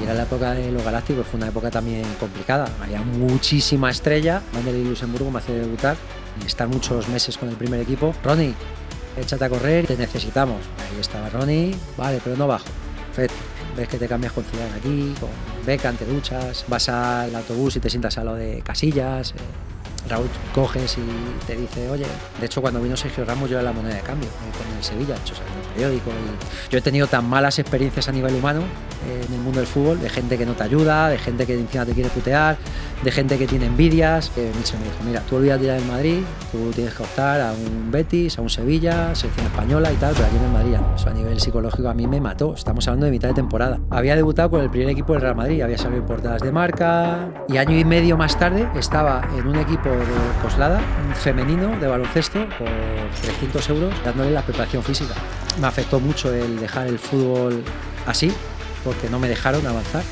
era la época de los Galácticos, fue una época también complicada. Había muchísima estrella. Vanderlei Luxemburgo me hace debutar y estar muchos meses con el primer equipo. Ronnie, échate a correr, te necesitamos. Ahí estaba Ronnie, vale, pero no bajo. Perfecto. Ves que te cambias con Zidane aquí, con Beckham, te duchas, vas al autobús y te sientas a lo de Casillas. Raúl coges y te dice, oye, de hecho cuando vino Sergio Ramos yo era la moneda de cambio con el Sevilla, hecho en el periódico. Y yo he tenido tan malas experiencias a nivel humano en el mundo del fútbol, de gente que no te ayuda, de gente que encima te quiere putear, de gente que tiene envidias, que Mitchell me dijo, mira, tú olvídate ya del Madrid, tú tienes que optar a un Betis, a un Sevilla, selección española y tal, pero aquí en el Madrid ya no. Eso a nivel psicológico a mí me mató, estamos hablando de mitad de temporada. Había debutado con el primer equipo del Real Madrid, había salido en portadas de Marca y año y medio más tarde estaba en un equipo de Coslada, un femenino de baloncesto, por 300 euros, dándole la preparación física. Me afectó mucho el dejar el fútbol así, porque no me dejaron avanzar.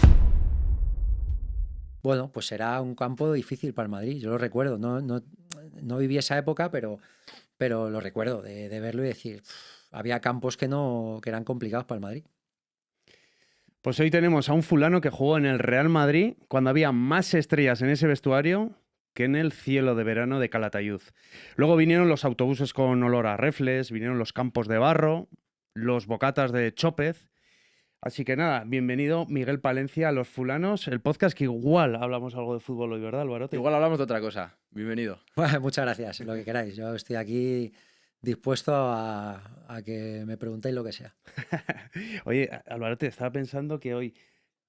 Bueno, pues era un campo difícil para el Madrid, yo lo recuerdo, no viví esa época, pero lo recuerdo de verlo y decir, había campos que eran complicados para el Madrid. Pues hoy tenemos a un fulano que jugó en el Real Madrid cuando había más estrellas en ese vestuario que en el cielo de verano de Calatayud. Luego vinieron los autobuses con olor a refles, vinieron los campos de barro, los bocatas de Chópez. Así que nada, bienvenido Miguel Palencia a Los Fulanos, el podcast que igual hablamos algo de fútbol hoy, ¿verdad, Alvarote? Igual hablamos de otra cosa. Bienvenido. Bueno, muchas gracias, lo que queráis. Yo estoy aquí dispuesto a que me preguntéis lo que sea. Oye, Alvarote, estaba pensando que hoy,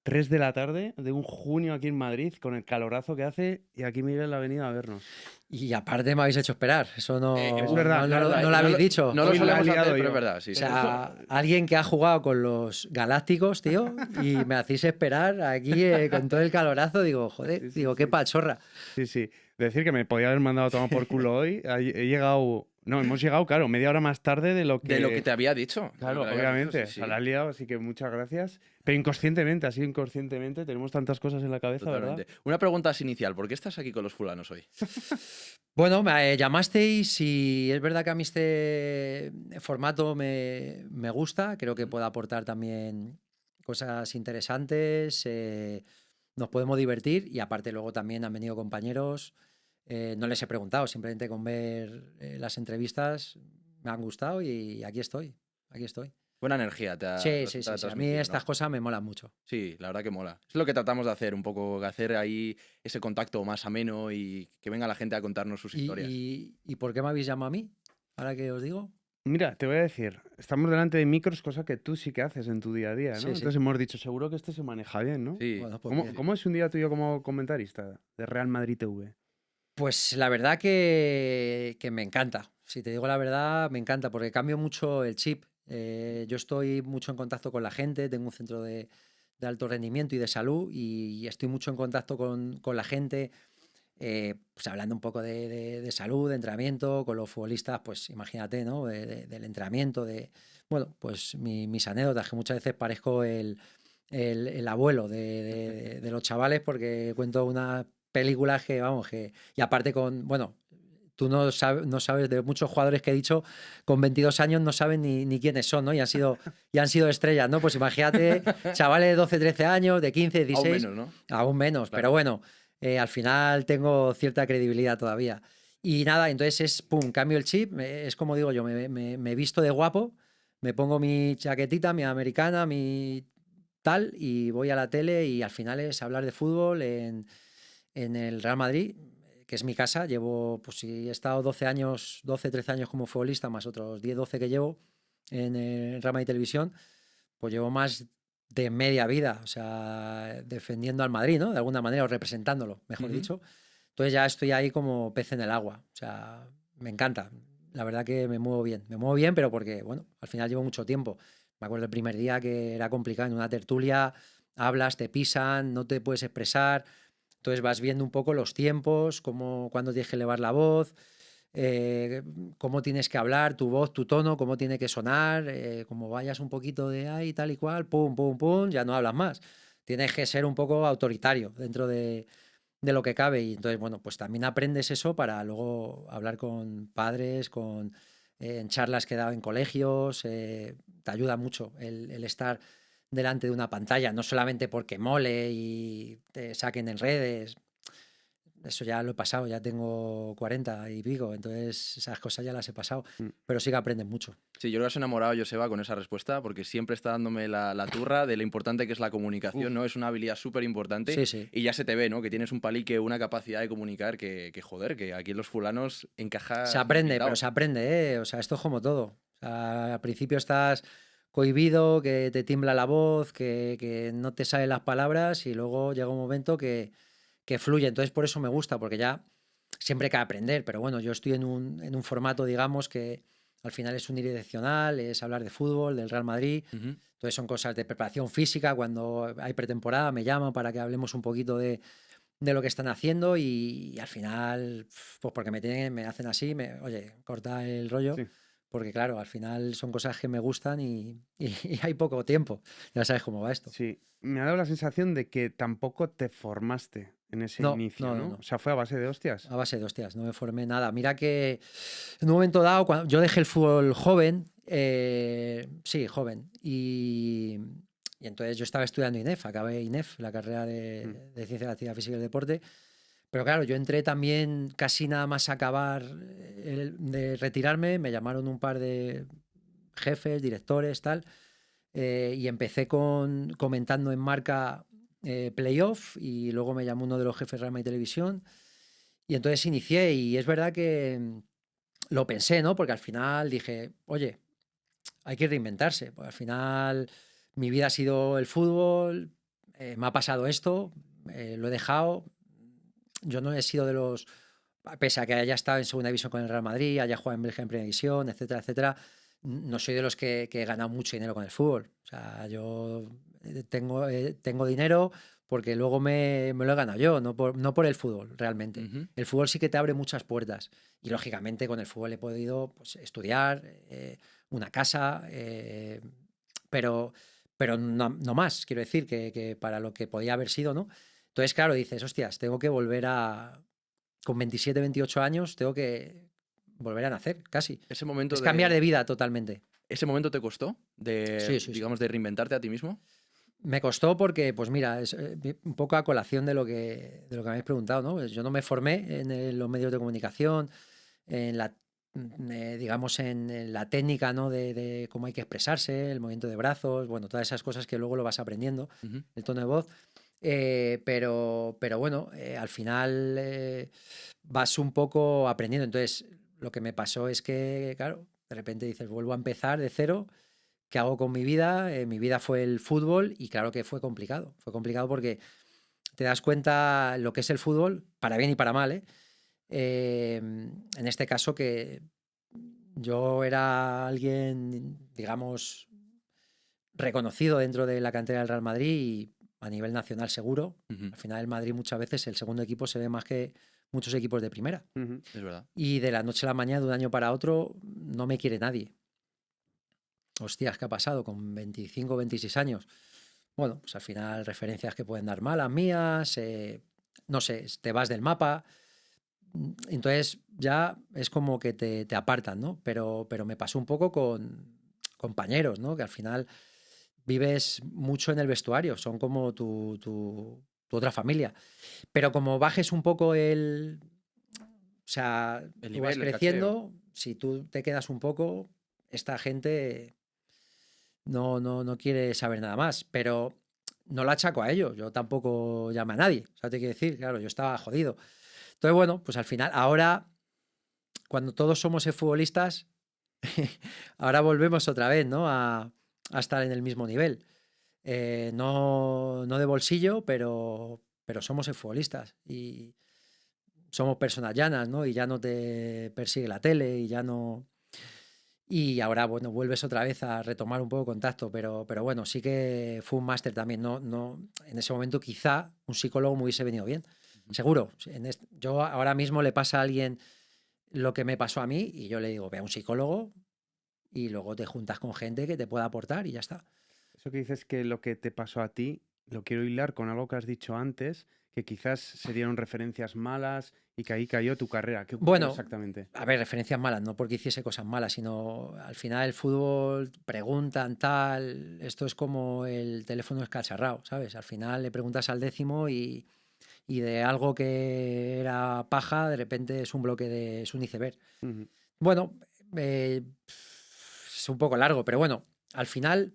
3 de la tarde de un junio aquí en Madrid, con el calorazo que hace, y aquí Miguel ha venido a vernos. Y aparte me habéis hecho esperar, eso no, es verdad, no lo habéis dicho. No lo Hoy la he solemos liado hacer, yo. pero es verdad. Sí, O sea, alguien que ha jugado con los Galácticos, tío, y me hacéis esperar aquí con todo el calorazo, digo, joder, Sí, digo, qué pachorra. Sí, sí. Decir que me podía haber mandado a tomar por culo hoy. He llegado... No, hemos llegado, claro, media hora más tarde de lo que... De lo que te había dicho. Claro, De lo que te había obviamente. dicho, sí, Se la has liado, así que muchas gracias. Pero inconscientemente, así inconscientemente, tenemos tantas cosas en la cabeza, Totalmente. ¿verdad? Una pregunta inicial. ¿Por qué estás aquí con los fulanos hoy? Bueno, me llamasteis y es verdad que a mí este formato me gusta, creo que puede aportar también cosas interesantes, nos podemos divertir y aparte luego también han venido compañeros, no les he preguntado, simplemente con ver las entrevistas me han gustado y aquí estoy, aquí estoy. Buena energía te ha Sí. A mí transmitido, ¿no? estas cosas me molan mucho. Sí, la verdad que mola. Es lo que tratamos de hacer, un poco, hacer ahí ese contacto más ameno y que venga la gente a contarnos sus historias. ¿Y por qué me habéis llamado a mí? Ahora que os digo. Mira, te voy a decir, estamos delante de micros, cosa que tú sí que haces en tu día a día, ¿no? Sí. Entonces hemos dicho, seguro que este se maneja bien, ¿no? Sí. Bueno, pues bien. ¿Cómo es un día tuyo como comentarista de Real Madrid TV? Pues la verdad que me encanta. Si te digo la verdad, me encanta porque cambio mucho el chip. Yo estoy mucho en contacto con la gente, tengo un centro de alto rendimiento y de salud y estoy mucho en contacto con la gente, pues hablando un poco de salud, de entrenamiento, con los futbolistas, pues imagínate, ¿no? Del entrenamiento, bueno, pues mis anécdotas, que muchas veces parezco el abuelo de los chavales porque cuento unas películas que, vamos, y aparte bueno, tú no sabes de muchos jugadores que he dicho, con 22 años no saben ni quiénes son, ¿no? Y han sido estrellas, ¿no? Pues imagínate, chavales de 12, 13 años, de 15, 16. Aún menos, ¿no? Aún menos, Claro. pero bueno, al final tengo cierta credibilidad todavía. Y nada, entonces cambio el chip, es como digo yo, me visto de guapo, me pongo mi chaquetita, mi americana, mi tal, y voy a la tele y al final es hablar de fútbol en el Real Madrid, que es mi casa. Llevo, pues si he estado 12 años, 12, 13 años como futbolista, más otros 10, 12 que llevo en el Real Madrid Televisión, pues llevo más de media vida, o sea, defendiendo al Madrid, ¿no? De alguna manera, o representándolo, mejor dicho. Entonces ya estoy ahí como pez en el agua, o sea, me encanta. La verdad que me muevo bien, pero porque, bueno, al final llevo mucho tiempo. Me acuerdo el primer día que era complicado en una tertulia, hablas, te pisan, no te puedes expresar. Entonces vas viendo un poco los tiempos, cuándo tienes que elevar la voz, cómo tienes que hablar, tu voz, tu tono, cómo tiene que sonar, como vayas un poquito de ahí, tal y cual, pum, pum, pum, ya no hablas más. Tienes que ser un poco autoritario dentro de lo que cabe. Y entonces, bueno, pues también aprendes eso para luego hablar con padres, en charlas que he dado en colegios, te ayuda mucho el estar delante de una pantalla, no solamente porque mole y te saquen en redes. Eso ya lo he pasado, ya tengo 40 y pico, entonces esas cosas ya las he pasado, Mm. pero sí que aprendes mucho. Sí, yo creo que has enamorado a Joseba con esa respuesta, porque siempre está dándome la turra de lo importante que es la comunicación, Uf. ¿no? Es una habilidad súper importante Sí, sí. y ya se te ve, ¿no? Que tienes un palique, una capacidad de comunicar que joder, que aquí en los fulanos encaja. Se aprende, pintao. pero se aprende, ¿eh? O sea, esto es como todo. O sea, al principio estás cohibido, que te tiembla la voz, que no te salen las palabras y luego llega un momento que fluye. Entonces, por eso me gusta, porque ya siempre hay que aprender, pero bueno, yo estoy en un formato, digamos, que al final es unidireccional, es hablar de fútbol, del Real Madrid. Ujú. Entonces son cosas de preparación física. Cuando hay pretemporada me llaman para que hablemos un poquito de lo que están haciendo y al final, pues porque me hacen así, oye, corta el rollo, Sí. porque claro, al final son cosas que me gustan y hay poco tiempo. Ya sabes cómo va esto. Sí, me ha dado la sensación de que tampoco te formaste en ese No, inicio, no, ¿no? no. O sea, fue a base de hostias. A base de hostias, no me formé nada. Mira que en un momento dado, cuando yo dejé el fútbol joven, sí, joven, y entonces yo estaba estudiando INEF, acabé INEF, la carrera de Ciencia de la Actividad Física y el Deporte, pero claro, yo entré también casi nada más acabar de retirarme, me llamaron un par de jefes, directores, tal, y empecé comentando en Marca playoff y luego me llamó uno de los jefes de Rama y Televisión y entonces inicié y es verdad que lo pensé, ¿no? Porque al final dije, oye, hay que reinventarse. Porque al final mi vida ha sido el fútbol, me ha pasado esto, lo he dejado. Yo no he sido de los, pese a que haya estado en segunda división con el Real Madrid, haya jugado en Bélgica en primera división, etcétera, etcétera, no soy de los que he ganado mucho dinero con el fútbol. O sea, yo tengo dinero porque luego me lo he ganado yo, no por el fútbol, realmente. Ujú. El fútbol sí que te abre muchas puertas. Y lógicamente con el fútbol he podido pues, estudiar, una casa, pero, pero no más. Quiero decir que para lo que podía haber sido, ¿no? Entonces, claro, dices, hostias, tengo que volver con 27, 28 años, tengo que volver a nacer, casi. Ese momento Es cambiar de vida totalmente. ¿Ese momento te costó Sí, sí, sí. digamos, de reinventarte a ti mismo? Me costó porque, pues mira, es un poco a colación de lo que me habéis preguntado, ¿no? Pues yo no me formé en los medios de comunicación, en la, digamos, en la técnica, ¿no? De cómo hay que expresarse, el movimiento de brazos, bueno, todas esas cosas que luego lo vas aprendiendo, Ujú. el tono de voz. Pero bueno, al final vas un poco aprendiendo. Entonces, lo que me pasó es que, claro, de repente dices, vuelvo a empezar de cero. ¿Qué hago con mi vida? Mi vida fue el fútbol y claro que fue complicado. Fue complicado porque te das cuenta lo que es el fútbol, para bien y para mal, ¿eh? En este caso que yo era alguien, digamos, reconocido dentro de la cantera del Real Madrid y a nivel nacional seguro. Ujú. Al final el Madrid muchas veces el segundo equipo se ve más que muchos equipos de primera. Ujú. Es verdad. Y de la noche a la mañana, de un año para otro, no me quiere nadie. Hostias, ¿qué ha pasado con 25, 26 años? Bueno, pues al final referencias que pueden dar malas mías, no sé, te vas del mapa. Entonces ya es como que te apartan, ¿no? Pero me pasó un poco con compañeros, ¿no? Que al final vives mucho en el vestuario, son como tu otra familia. Pero como bajes un poco o sea, El tú vas nivel, el caché. creciendo, si tú te quedas un poco, esta gente no quiere saber nada más, pero no lo achaco a ellos, yo tampoco llamo a nadie, o sea, te quiero decir, claro, yo estaba jodido. Entonces, bueno, pues al final, ahora, cuando todos somos futbolistas, ahora volvemos otra vez, ¿no? A estar en el mismo nivel. No de bolsillo, pero somos futbolistas y somos personas llanas, ¿no? Y ya no te persigue la tele y ya no... Y ahora, bueno, vuelves otra vez a retomar un poco contacto, pero bueno, sí que fue un máster también. En ese momento quizá un psicólogo me hubiese venido bien. Ujú. Seguro. Yo ahora mismo le pasa a alguien lo que me pasó a mí y yo le digo, ve a un psicólogo y luego te juntas con gente que te pueda aportar y ya está. Eso que dices que lo que te pasó a ti lo quiero hilar con algo que has dicho antes, que quizás se dieron referencias malas y que ahí cayó tu carrera. ¿Qué ocurrió Bueno, exactamente? a ver, referencias malas, no porque hiciese cosas malas, sino al final el fútbol preguntan tal, esto es como el teléfono escacharrado, ¿sabes? Al final le preguntas al décimo y de algo que era paja, de repente es un bloque de, es un iceberg. Ujú. Bueno, es un poco largo, pero bueno, al final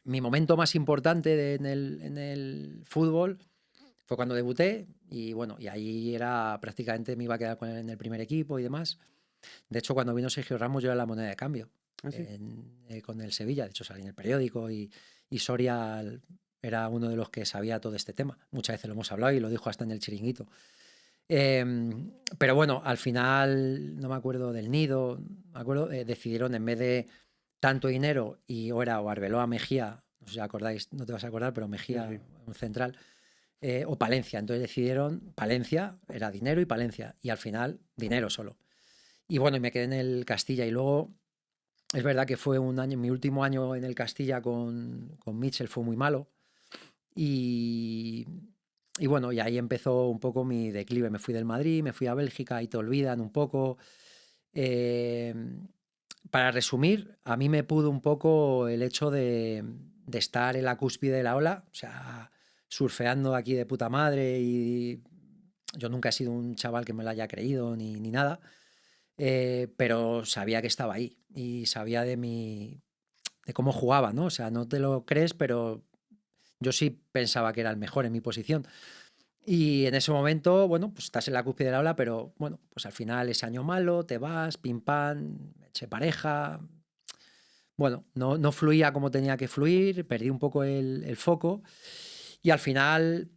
mi momento más importante en el fútbol fue cuando debuté y bueno, y ahí era prácticamente me iba a quedar en el primer equipo y demás. De hecho, cuando vino Sergio Ramos yo era la moneda de cambio ¿Ah, sí? con el Sevilla. De hecho, salí en el periódico y Soria era uno de los que sabía todo este tema. Muchas veces lo hemos hablado y lo dijo hasta en el chiringuito. Pero bueno, al final, no me acuerdo del Nido, me acuerdo, decidieron en vez de tanto dinero y o era o Arbeloa Mejía, no sé si acordáis, no te vas a acordar, pero Sí, Mejía, sí. un central, o Palencia. Entonces decidieron, Palencia era dinero y Palencia, y al final dinero solo. Y bueno, y me quedé en el Castilla y luego es verdad que fue un año, mi último año en el Castilla con Mitchell fue muy malo y, y bueno, y ahí empezó un poco mi declive. Me fui del Madrid, me fui a Bélgica y te olvidan un poco. Eh, para resumir, a mí me pudo un poco el hecho de estar en la cúspide de la ola, o sea, surfeando aquí de puta madre y yo nunca he sido un chaval que me lo haya creído ni nada, pero sabía que estaba ahí y sabía de cómo jugaba, ¿no? O sea, no te lo crees, pero yo sí pensaba que era el mejor en mi posición. Y en ese momento, bueno, pues estás en la cúspide de la ola, pero bueno, pues al final ese año malo, te vas, pim pam, eché pareja. Bueno, no fluía como tenía que fluir, perdí un poco el foco y al final,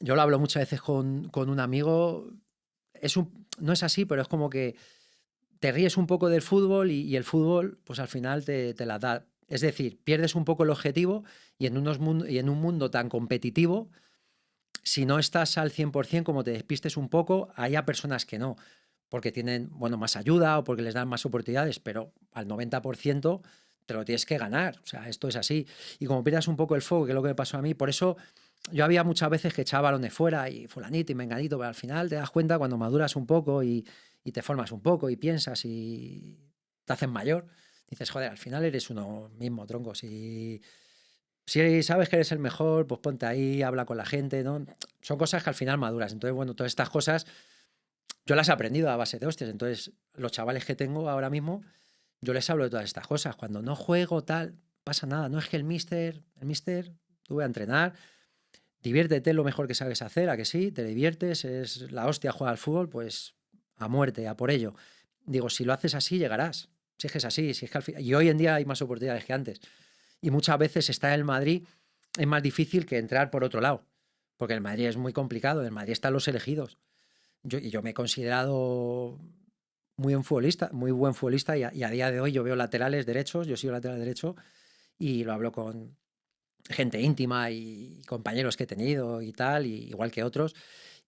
yo lo hablo muchas veces con un amigo, no es así, pero es como que te ríes un poco del fútbol y el fútbol, pues al final te la da. Es decir, pierdes un poco el objetivo y y en un mundo tan competitivo, si no estás al 100%, como te despistes un poco, hay a personas que no, porque tienen, bueno, más ayuda o porque les dan más oportunidades, pero al 90% te lo tienes que ganar. O sea, esto es así. Y como pierdas un poco el foco, que es lo que me pasó a mí, por eso yo había muchas veces que echaba balones fuera y fulanito y menganito, pero al final te das cuenta cuando maduras un poco y te formas un poco y piensas y te haces mayor, dices, joder, al final eres uno mismo, tronco. Si sabes que eres el mejor, pues ponte ahí, habla con la gente, ¿no? Son cosas que al final maduras. Entonces, bueno, todas estas cosas yo las he aprendido a base de hostias. Entonces, los chavales que tengo ahora mismo, yo les hablo de todas estas cosas. Cuando no juego, tal, pasa nada. No es que el mister, tú voy a entrenar, diviértete lo mejor que sabes hacer, a que sí, te diviertes, es la hostia jugar al fútbol, pues a muerte, a por ello. Digo, si lo haces así, llegarás. Si es que es así, si es que y hoy en día hay más oportunidades que antes. Y muchas veces estar en el Madrid es más difícil que entrar por otro lado, porque el Madrid es muy complicado, en el Madrid están los elegidos. Yo me he considerado muy buen futbolista y a día de hoy yo veo laterales derechos, yo soy lateral derecho y lo hablo con gente íntima y compañeros que he tenido y tal, y igual que otros,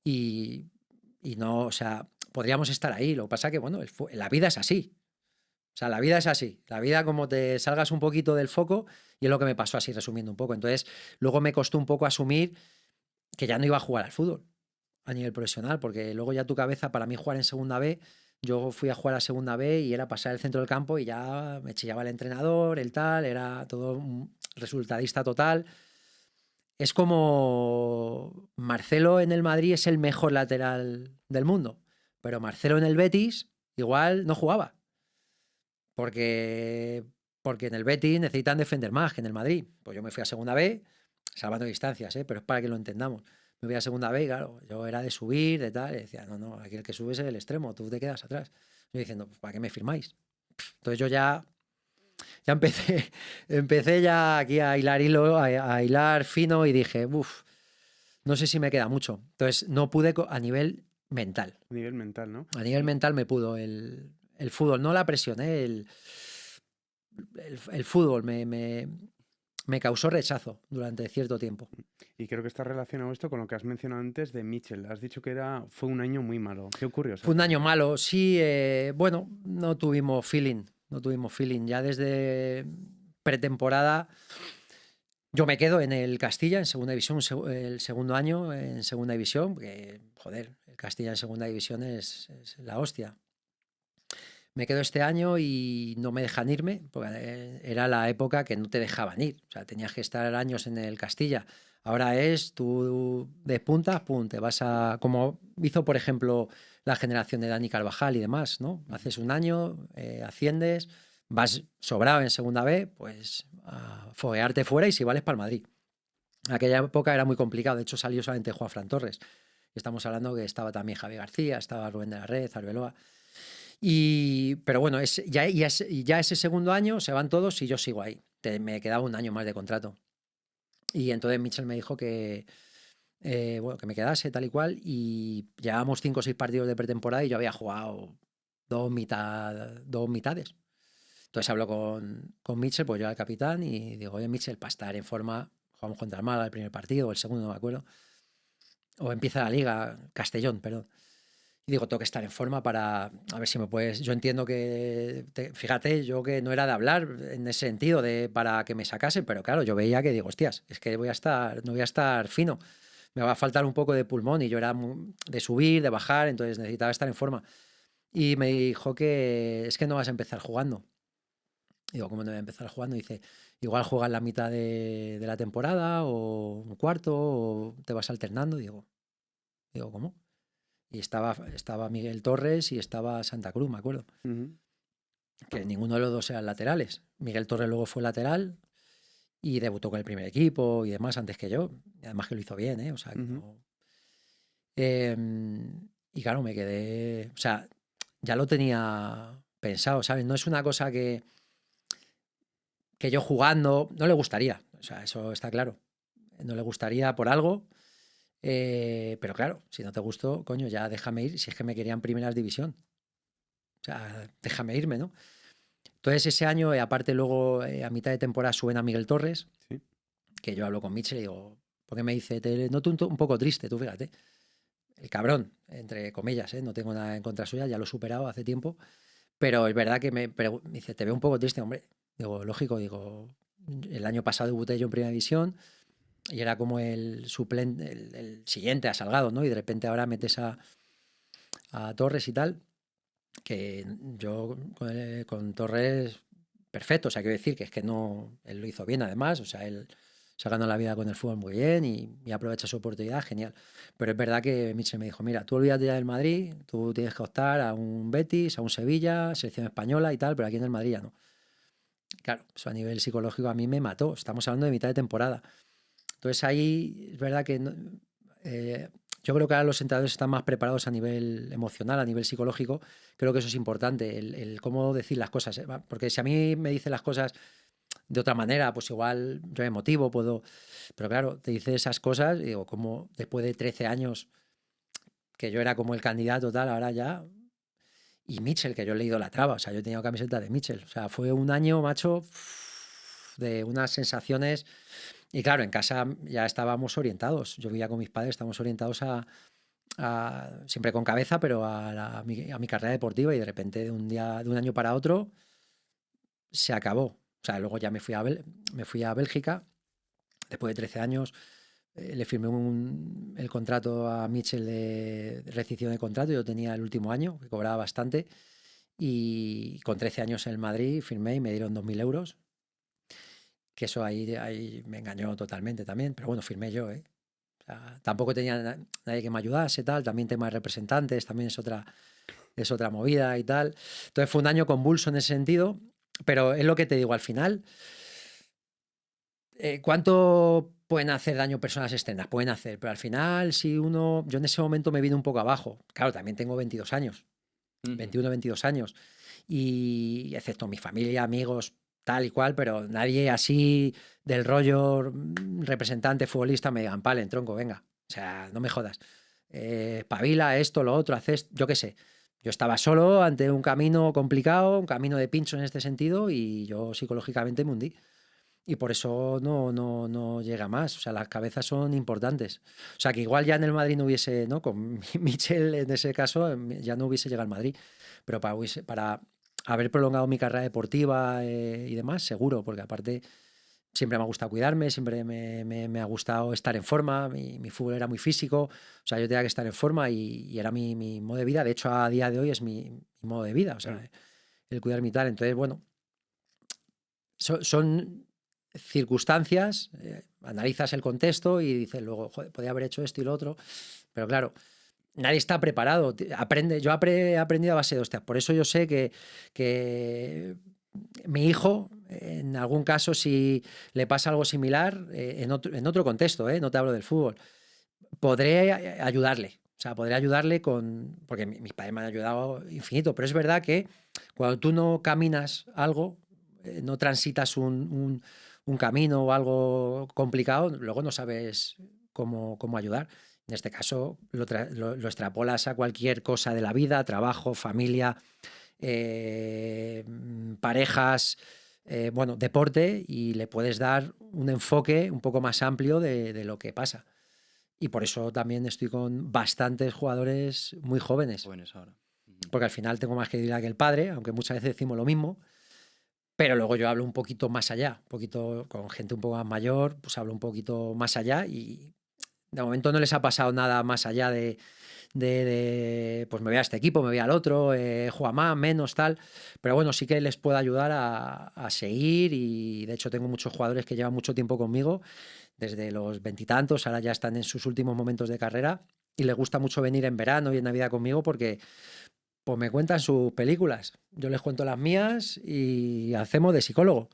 y, y no, o sea, podríamos estar ahí. Lo que pasa que, bueno, la vida es así. O sea, la vida es así. La vida como te salgas un poquito del foco y es lo que me pasó así resumiendo un poco. Entonces, luego me costó un poco asumir que ya no iba a jugar al fútbol a nivel profesional, porque luego ya tu cabeza, para mí jugar en segunda B, yo fui a jugar a segunda B y era pasar el centro del campo y ya me chillaba el entrenador, el tal, era todo un resultadista total. Es como Marcelo en el Madrid es el mejor lateral del mundo, pero Marcelo en el Betis igual no jugaba, porque, porque en el Betis necesitan defender más que en el Madrid. Pues yo me fui a segunda B, salvando distancias, pero es para que lo entendamos. Me fui a segunda B y claro, yo era de subir, de tal, y decía, no, aquí el que sube es el extremo, tú te quedas atrás. Yo diciendo, pues, ¿para qué me firmáis? Entonces yo ya empecé ya aquí a hilar hilo, a hilar fino y dije, uff, no sé si me queda mucho. Entonces no pude a nivel mental. A nivel mental, ¿no? A nivel mental me pudo el fútbol, no la presión, el fútbol me causó rechazo durante cierto tiempo. Y creo que está relacionado esto con lo que has mencionado antes de Mitchell. Has dicho que fue un año muy malo. ¿Qué ocurrió Fue un año exactamente? malo, sí, bueno, no tuvimos feeling. Ya desde pretemporada Yo me quedo en el Castilla, en segunda división, el segundo año en segunda división, porque, joder, el Castilla en segunda división es la hostia. Me quedo este año y no me dejan irme, porque era la época que no te dejaban ir. O sea, tenías que estar años en el Castilla. Ahora es, tú despuntas, pum, te vas a... Como hizo, por ejemplo, la generación de Dani Carvajal y demás, ¿no? Haces un año, asciendes, vas sobrado en segunda B, pues a foguearte fuera y si vales para el Madrid. En aquella época era muy complicado. De hecho, salió solamente Juan Fran Torres. Estamos hablando que estaba también Javi García, estaba Rubén de la Red, Arbeloa. Pero bueno, ya ese segundo año se van todos y yo sigo ahí. Me quedaba un año más de contrato. Y entonces Mitchell me dijo bueno, que me quedase tal y cual. Y llevábamos 5 o 6 partidos de pretemporada y yo había jugado dos mitades. Entonces hablo con Mitchell, pues yo era el capitán, y digo, oye, Mitchell, para estar en forma, jugamos contra el Málaga el primer partido, o el segundo, no me acuerdo. O empieza la Liga, Castellón, perdón. Y digo, tengo que estar en forma para, a ver si me puedes... Yo entiendo que, fíjate, yo que no era de hablar en ese sentido, para que me sacasen, pero claro, yo veía que digo, hostias, es que no voy a estar fino, me va a faltar un poco de pulmón, y yo era de subir, de bajar, entonces necesitaba estar en forma. Y me dijo que es que no vas a empezar jugando. Digo, ¿cómo no voy a empezar jugando? Y dice, igual juegas la mitad de la temporada, o un cuarto, o te vas alternando. Digo, ¿cómo? Y estaba Miguel Torres y estaba Santa Cruz, me acuerdo. Que ninguno de los dos eran laterales. Miguel Torres luego fue lateral y debutó con el primer equipo y demás antes que yo. Y además que lo hizo bien, ¿eh? O sea, y claro, me quedé... O sea, ya lo tenía pensado, ¿sabes? No es una cosa que yo jugando... No le gustaría, o sea, eso está claro. No le gustaría por algo... pero claro, si no te gustó, coño, ya déjame ir, si es que me querían primeras división. O sea, déjame irme, ¿no? Entonces ese año, aparte luego a mitad de temporada suben a Miguel Torres, Sí. que yo hablo con Mitchell y digo, porque me dice, te noto un poco triste, tú fíjate. El cabrón, entre comillas, ¿eh? No tengo nada en contra suya, ya lo he superado hace tiempo, pero es verdad que me dice, te veo un poco triste, hombre. Digo, lógico, digo, el año pasado debuté yo en Primera División y era como el suplente, el siguiente a Salgado, ¿no? Y de repente ahora metes a Torres y tal, que yo con Torres, perfecto, o sea, quiero decir que es que no, él lo hizo bien además, o sea, él se ha ganado la vida con el fútbol muy bien y aprovecha su oportunidad, genial. Pero es verdad que Mitchell me dijo, mira, tú olvídate ya del Madrid, tú tienes que optar a un Betis, a un Sevilla, selección española y tal, pero aquí en el Madrid ya no. Claro, eso a nivel psicológico a mí me mató, estamos hablando de mitad de temporada. Entonces ahí es verdad que yo creo que ahora los entrenadores están más preparados a nivel emocional, a nivel psicológico. Creo que eso es importante, el cómo decir las cosas. Porque si a mí me dicen las cosas de otra manera, pues igual yo me motivo, puedo... Pero claro, te dice esas cosas y digo, como después de 13 años que yo era como el candidato tal, ahora ya... Y Mitchell, que yo he leído la traba, o sea, yo he tenido camiseta de Mitchell. O sea, fue un año, macho, de unas sensaciones... Y claro, en casa ya estábamos orientados. Yo vivía con mis padres, estábamos orientados siempre con cabeza, pero a mi carrera deportiva, y de repente de un año para otro se acabó. O sea, luego ya me fui a Bélgica, después de 13 años, le firmé el contrato a Mitchell de rescisión de contrato. Yo tenía el último año, que cobraba bastante, y con 13 años en Madrid firmé y me dieron 2.000 euros. Que eso ahí me engañó totalmente también, pero bueno, firmé yo, ¿eh? O sea, tampoco tenía nadie que me ayudase, tal, también tema de representantes, también es otra movida y tal. Entonces fue un año convulso en ese sentido, pero es lo que te digo, al final, ¿cuánto pueden hacer daño personas externas? Pueden hacer, pero al final, yo en ese momento me vine un poco abajo. Claro, también tengo 22 años, 21, 22 años, y excepto mi familia, amigos, tal y cual, pero nadie así del rollo representante, futbolista, me digan, palen, tronco, venga. O sea, no me jodas. Espabila, esto, lo otro, haces, yo qué sé. Yo estaba solo ante un camino complicado, un camino de pincho en este sentido, y yo psicológicamente me hundí. Y por eso no llega más. O sea, las cabezas son importantes. O sea, que igual ya en el Madrid no hubiese, ¿no? Con Michel en ese caso, ya no hubiese llegado al Madrid. Pero para haber prolongado mi carrera deportiva y demás, seguro, porque aparte siempre me ha gustado cuidarme, siempre me ha gustado estar en forma, mi fútbol era muy físico, o sea, yo tenía que estar en forma y era mi modo de vida, de hecho a día de hoy es mi modo de vida, o sea, el cuidarme y tal, entonces bueno, son circunstancias, analizas el contexto y dices luego, joder, podía haber hecho esto y lo otro, pero claro, nadie está preparado. Yo he aprendido a base de hostias. Por eso yo sé que mi hijo, en algún caso, si le pasa algo similar, en otro contexto, no te hablo del fútbol, podré ayudarle. O sea, podré ayudarle porque mis padres me han ayudado infinito, pero es verdad que cuando tú no caminas algo, no transitas un camino o algo complicado, luego no sabes cómo ayudar. En este caso lo extrapolas a cualquier cosa de la vida, trabajo, familia, parejas, bueno, deporte, y le puedes dar un enfoque un poco más amplio de lo que pasa. Y por eso también estoy con bastantes jugadores muy jóvenes. Jóvenes ahora. Porque al final tengo más credibilidad que el padre, aunque muchas veces decimos lo mismo. Pero luego yo hablo un poquito más allá, un poquito con gente un poco más mayor, pues hablo un poquito más allá y de momento no les ha pasado nada más allá pues me voy a este equipo, me voy al otro, juega más, menos, tal. Pero bueno, sí que les puedo ayudar a seguir y de hecho tengo muchos jugadores que llevan mucho tiempo conmigo, desde los veintitantos, ahora ya están en sus últimos momentos de carrera y les gusta mucho venir en verano y en Navidad conmigo porque pues me cuentan sus películas, yo les cuento las mías y hacemos de psicólogo.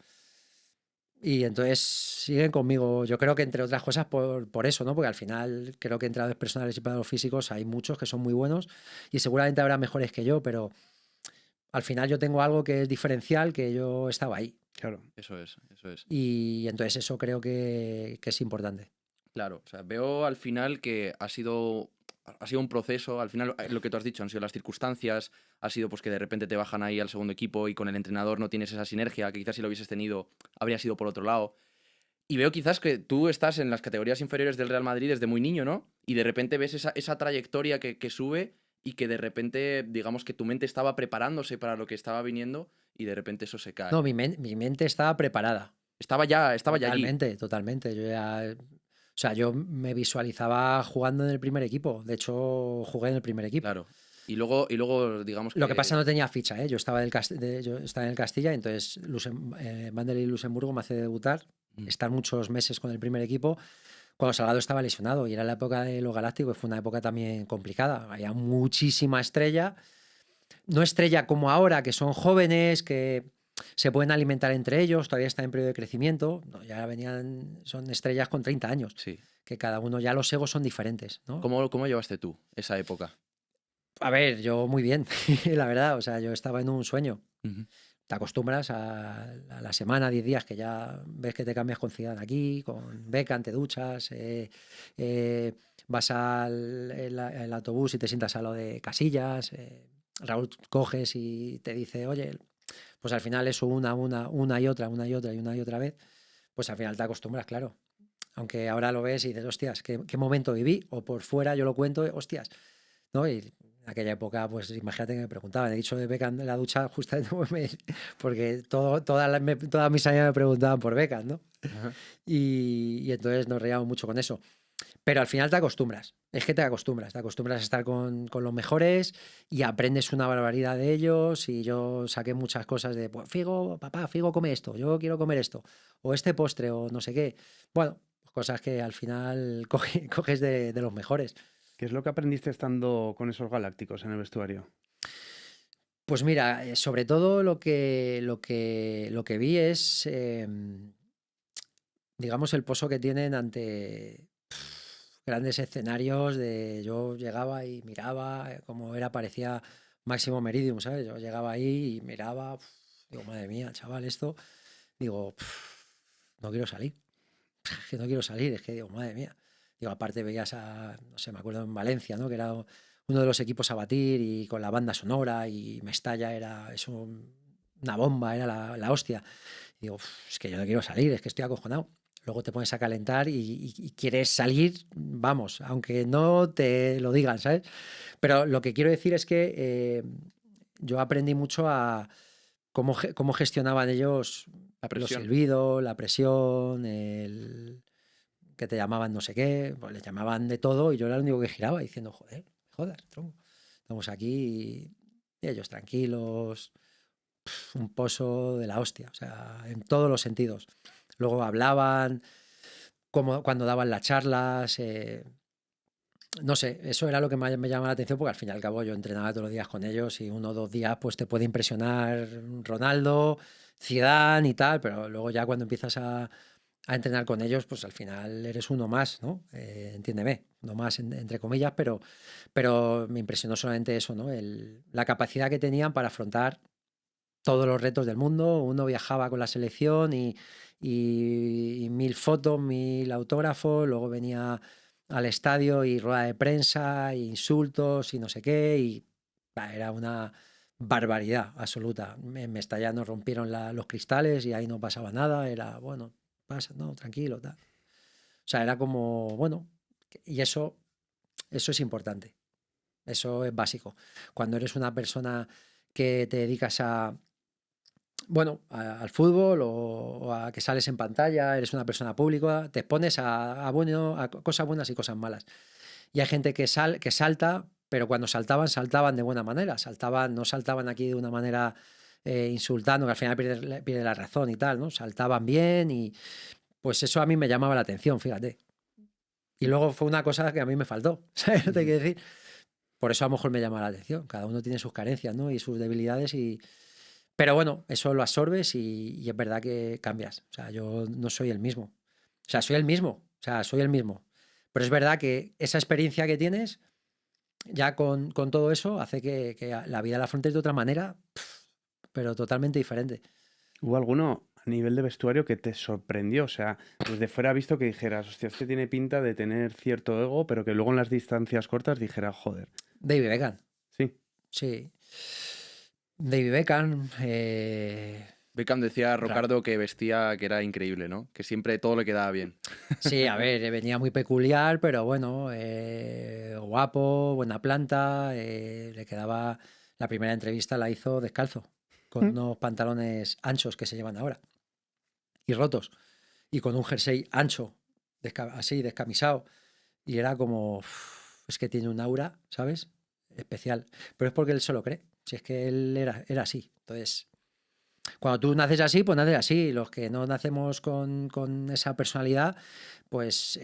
Y entonces siguen conmigo, yo creo que entre otras cosas por eso, ¿no? Porque al final creo que entrenadores personales y preparadores físicos hay muchos que son muy buenos y seguramente habrá mejores que yo, pero al final yo tengo algo que es diferencial, que yo estaba ahí. Claro. Eso es, eso es. Y entonces eso creo que es importante. Claro, o sea, veo al final que ha sido un proceso, al final lo que tú has dicho han sido las circunstancias, ha sido pues que de repente te bajan ahí al segundo equipo y con el entrenador no tienes esa sinergia, que quizás si lo hubieses tenido habría sido por otro lado. Y veo quizás que tú estás en las categorías inferiores del Real Madrid desde muy niño, ¿no? Y de repente ves esa trayectoria que sube y que de repente, digamos que tu mente estaba preparándose para lo que estaba viniendo y de repente eso se cae. No, mi mente estaba preparada. Estaba ya allí. Totalmente, totalmente. O sea, yo me visualizaba jugando en el primer equipo. De hecho, jugué en el primer equipo. Claro. Y luego digamos que... Lo que pasa, no tenía ficha, ¿eh? Yo estaba en el Castilla y entonces Vanderlei Luxemburgo me hace debutar, estar muchos meses con el primer equipo, cuando Salgado estaba lesionado y era la época de los Galácticos, fue una época también complicada. Había muchísima estrella, no estrella como ahora, que son jóvenes, que se pueden alimentar entre ellos, todavía están en periodo de crecimiento, no, ya son estrellas con 30 años, Sí. que cada uno, ya los egos son diferentes, ¿no? ¿Cómo llevaste tú esa época? A ver, yo muy bien, la verdad, o sea, yo estaba en un sueño. Ujú. Te acostumbras a la semana, 10 días, que ya ves que te cambias con Zidane aquí, con Beckham, te duchas, vas el autobús y te sientas a lo de Casillas, Raúl coges y te dice, oye, pues al final eso una y otra vez, pues al final te acostumbras, claro. Aunque ahora lo ves y dices, hostias, ¿qué momento viví? O por fuera yo lo cuento, hostias, ¿no? Y en aquella época, pues imagínate que me preguntaban, he dicho de Beckham en la ducha justamente porque todas mis años me preguntaban por Beckham, ¿no? Ajá. Y entonces nos reíamos mucho con eso. Pero al final te acostumbras, es que te acostumbras a estar con los mejores y aprendes una barbaridad de ellos. Y yo saqué muchas cosas de, pues Figo, papá, Figo come esto, yo quiero comer esto, o este postre, o no sé qué. Bueno, cosas que al final coges de los mejores. ¿Qué es lo que aprendiste estando con esos galácticos en el vestuario? Pues mira, sobre todo lo que vi es, digamos, el pozo que tienen ante grandes escenarios. Yo llegaba y miraba como parecía Máximo Meridium, ¿sabes? Yo llegaba ahí y miraba, digo, madre mía, chaval, esto, digo, no quiero salir, es que no quiero salir, es que digo, madre mía. Digo, aparte veías no sé, me acuerdo en Valencia, ¿no? Que era uno de los equipos a batir y con la banda sonora y Mestalla era eso, una bomba, era la hostia. Y digo, es que yo no quiero salir, es que estoy acojonado. Luego te pones a calentar y quieres salir, vamos, aunque no te lo digan, ¿sabes? Pero lo que quiero decir es que yo aprendí mucho a cómo gestionaban ellos La los presión. silbidos, la presión, que te llamaban no sé qué, pues les llamaban de todo y yo era el único que giraba diciendo, joder, joder, tronco, estamos aquí y ellos tranquilos, un pozo de la hostia, o sea, en todos los sentidos. Luego hablaban, como cuando daban las charlas, no sé, eso era lo que me llamaba la atención porque al fin y al cabo yo entrenaba todos los días con ellos y 1 o 2 días pues te puede impresionar Ronaldo, Zidane y tal, pero luego ya cuando empiezas a entrenar con ellos, pues al final eres uno más, ¿no? Entiéndeme, uno más entre comillas, pero me impresionó solamente eso, ¿no? La capacidad que tenían para afrontar todos los retos del mundo. Uno viajaba con la selección y 1000 fotos, 1000 autógrafos, luego venía al estadio y rueda de prensa, e insultos y no sé qué, y era una barbaridad absoluta. En Mestalla nos rompieron los cristales y ahí no pasaba nada, era, bueno, pasa, no, tranquilo, tal. O sea, era como, bueno, y eso es importante, eso es básico. Cuando eres una persona que te dedicas bueno, al fútbol o a que sales en pantalla, eres una persona pública, te expones a cosas buenas y cosas malas. Y hay gente que salta, pero cuando saltaban de buena manera, no saltaban aquí de una manera insultando, que al final pierde la razón y tal, ¿no? Saltaban bien y pues eso a mí me llamaba la atención, fíjate. Y luego fue una cosa que a mí me faltó, ¿sabes lo que te quiero decir? Por eso a lo mejor me llama la atención. Cada uno tiene sus carencias, ¿no? Y sus debilidades pero bueno, eso lo absorbes y es verdad que cambias. O sea, yo no soy el mismo. O sea, soy el mismo. O sea, soy el mismo. Pero es verdad que esa experiencia que tienes, ya con todo eso, hace que la vida la afrontes de otra manera, pero totalmente diferente. ¿Hubo alguno a nivel de vestuario que te sorprendió? O sea, desde fuera visto que dijeras, hostia, este tiene pinta de tener cierto ego, pero que luego en las distancias cortas dijera, joder. David Beckham, Sí. sí. David Beckham, Beckham decía a Ricardo que vestía, que era increíble, ¿no? Que siempre todo le quedaba bien. sí, a ver, venía muy peculiar, pero bueno, guapo, buena planta, le quedaba, la primera entrevista la hizo descalzo, con unos pantalones anchos que se llevan ahora, y rotos, y con un jersey ancho, así, descamisado, y era como, es que tiene un aura, ¿sabes? Especial, pero es porque él se lo cree, si es que él era así, entonces... Cuando tú naces así, pues naces así. Los que no nacemos con esa personalidad, pues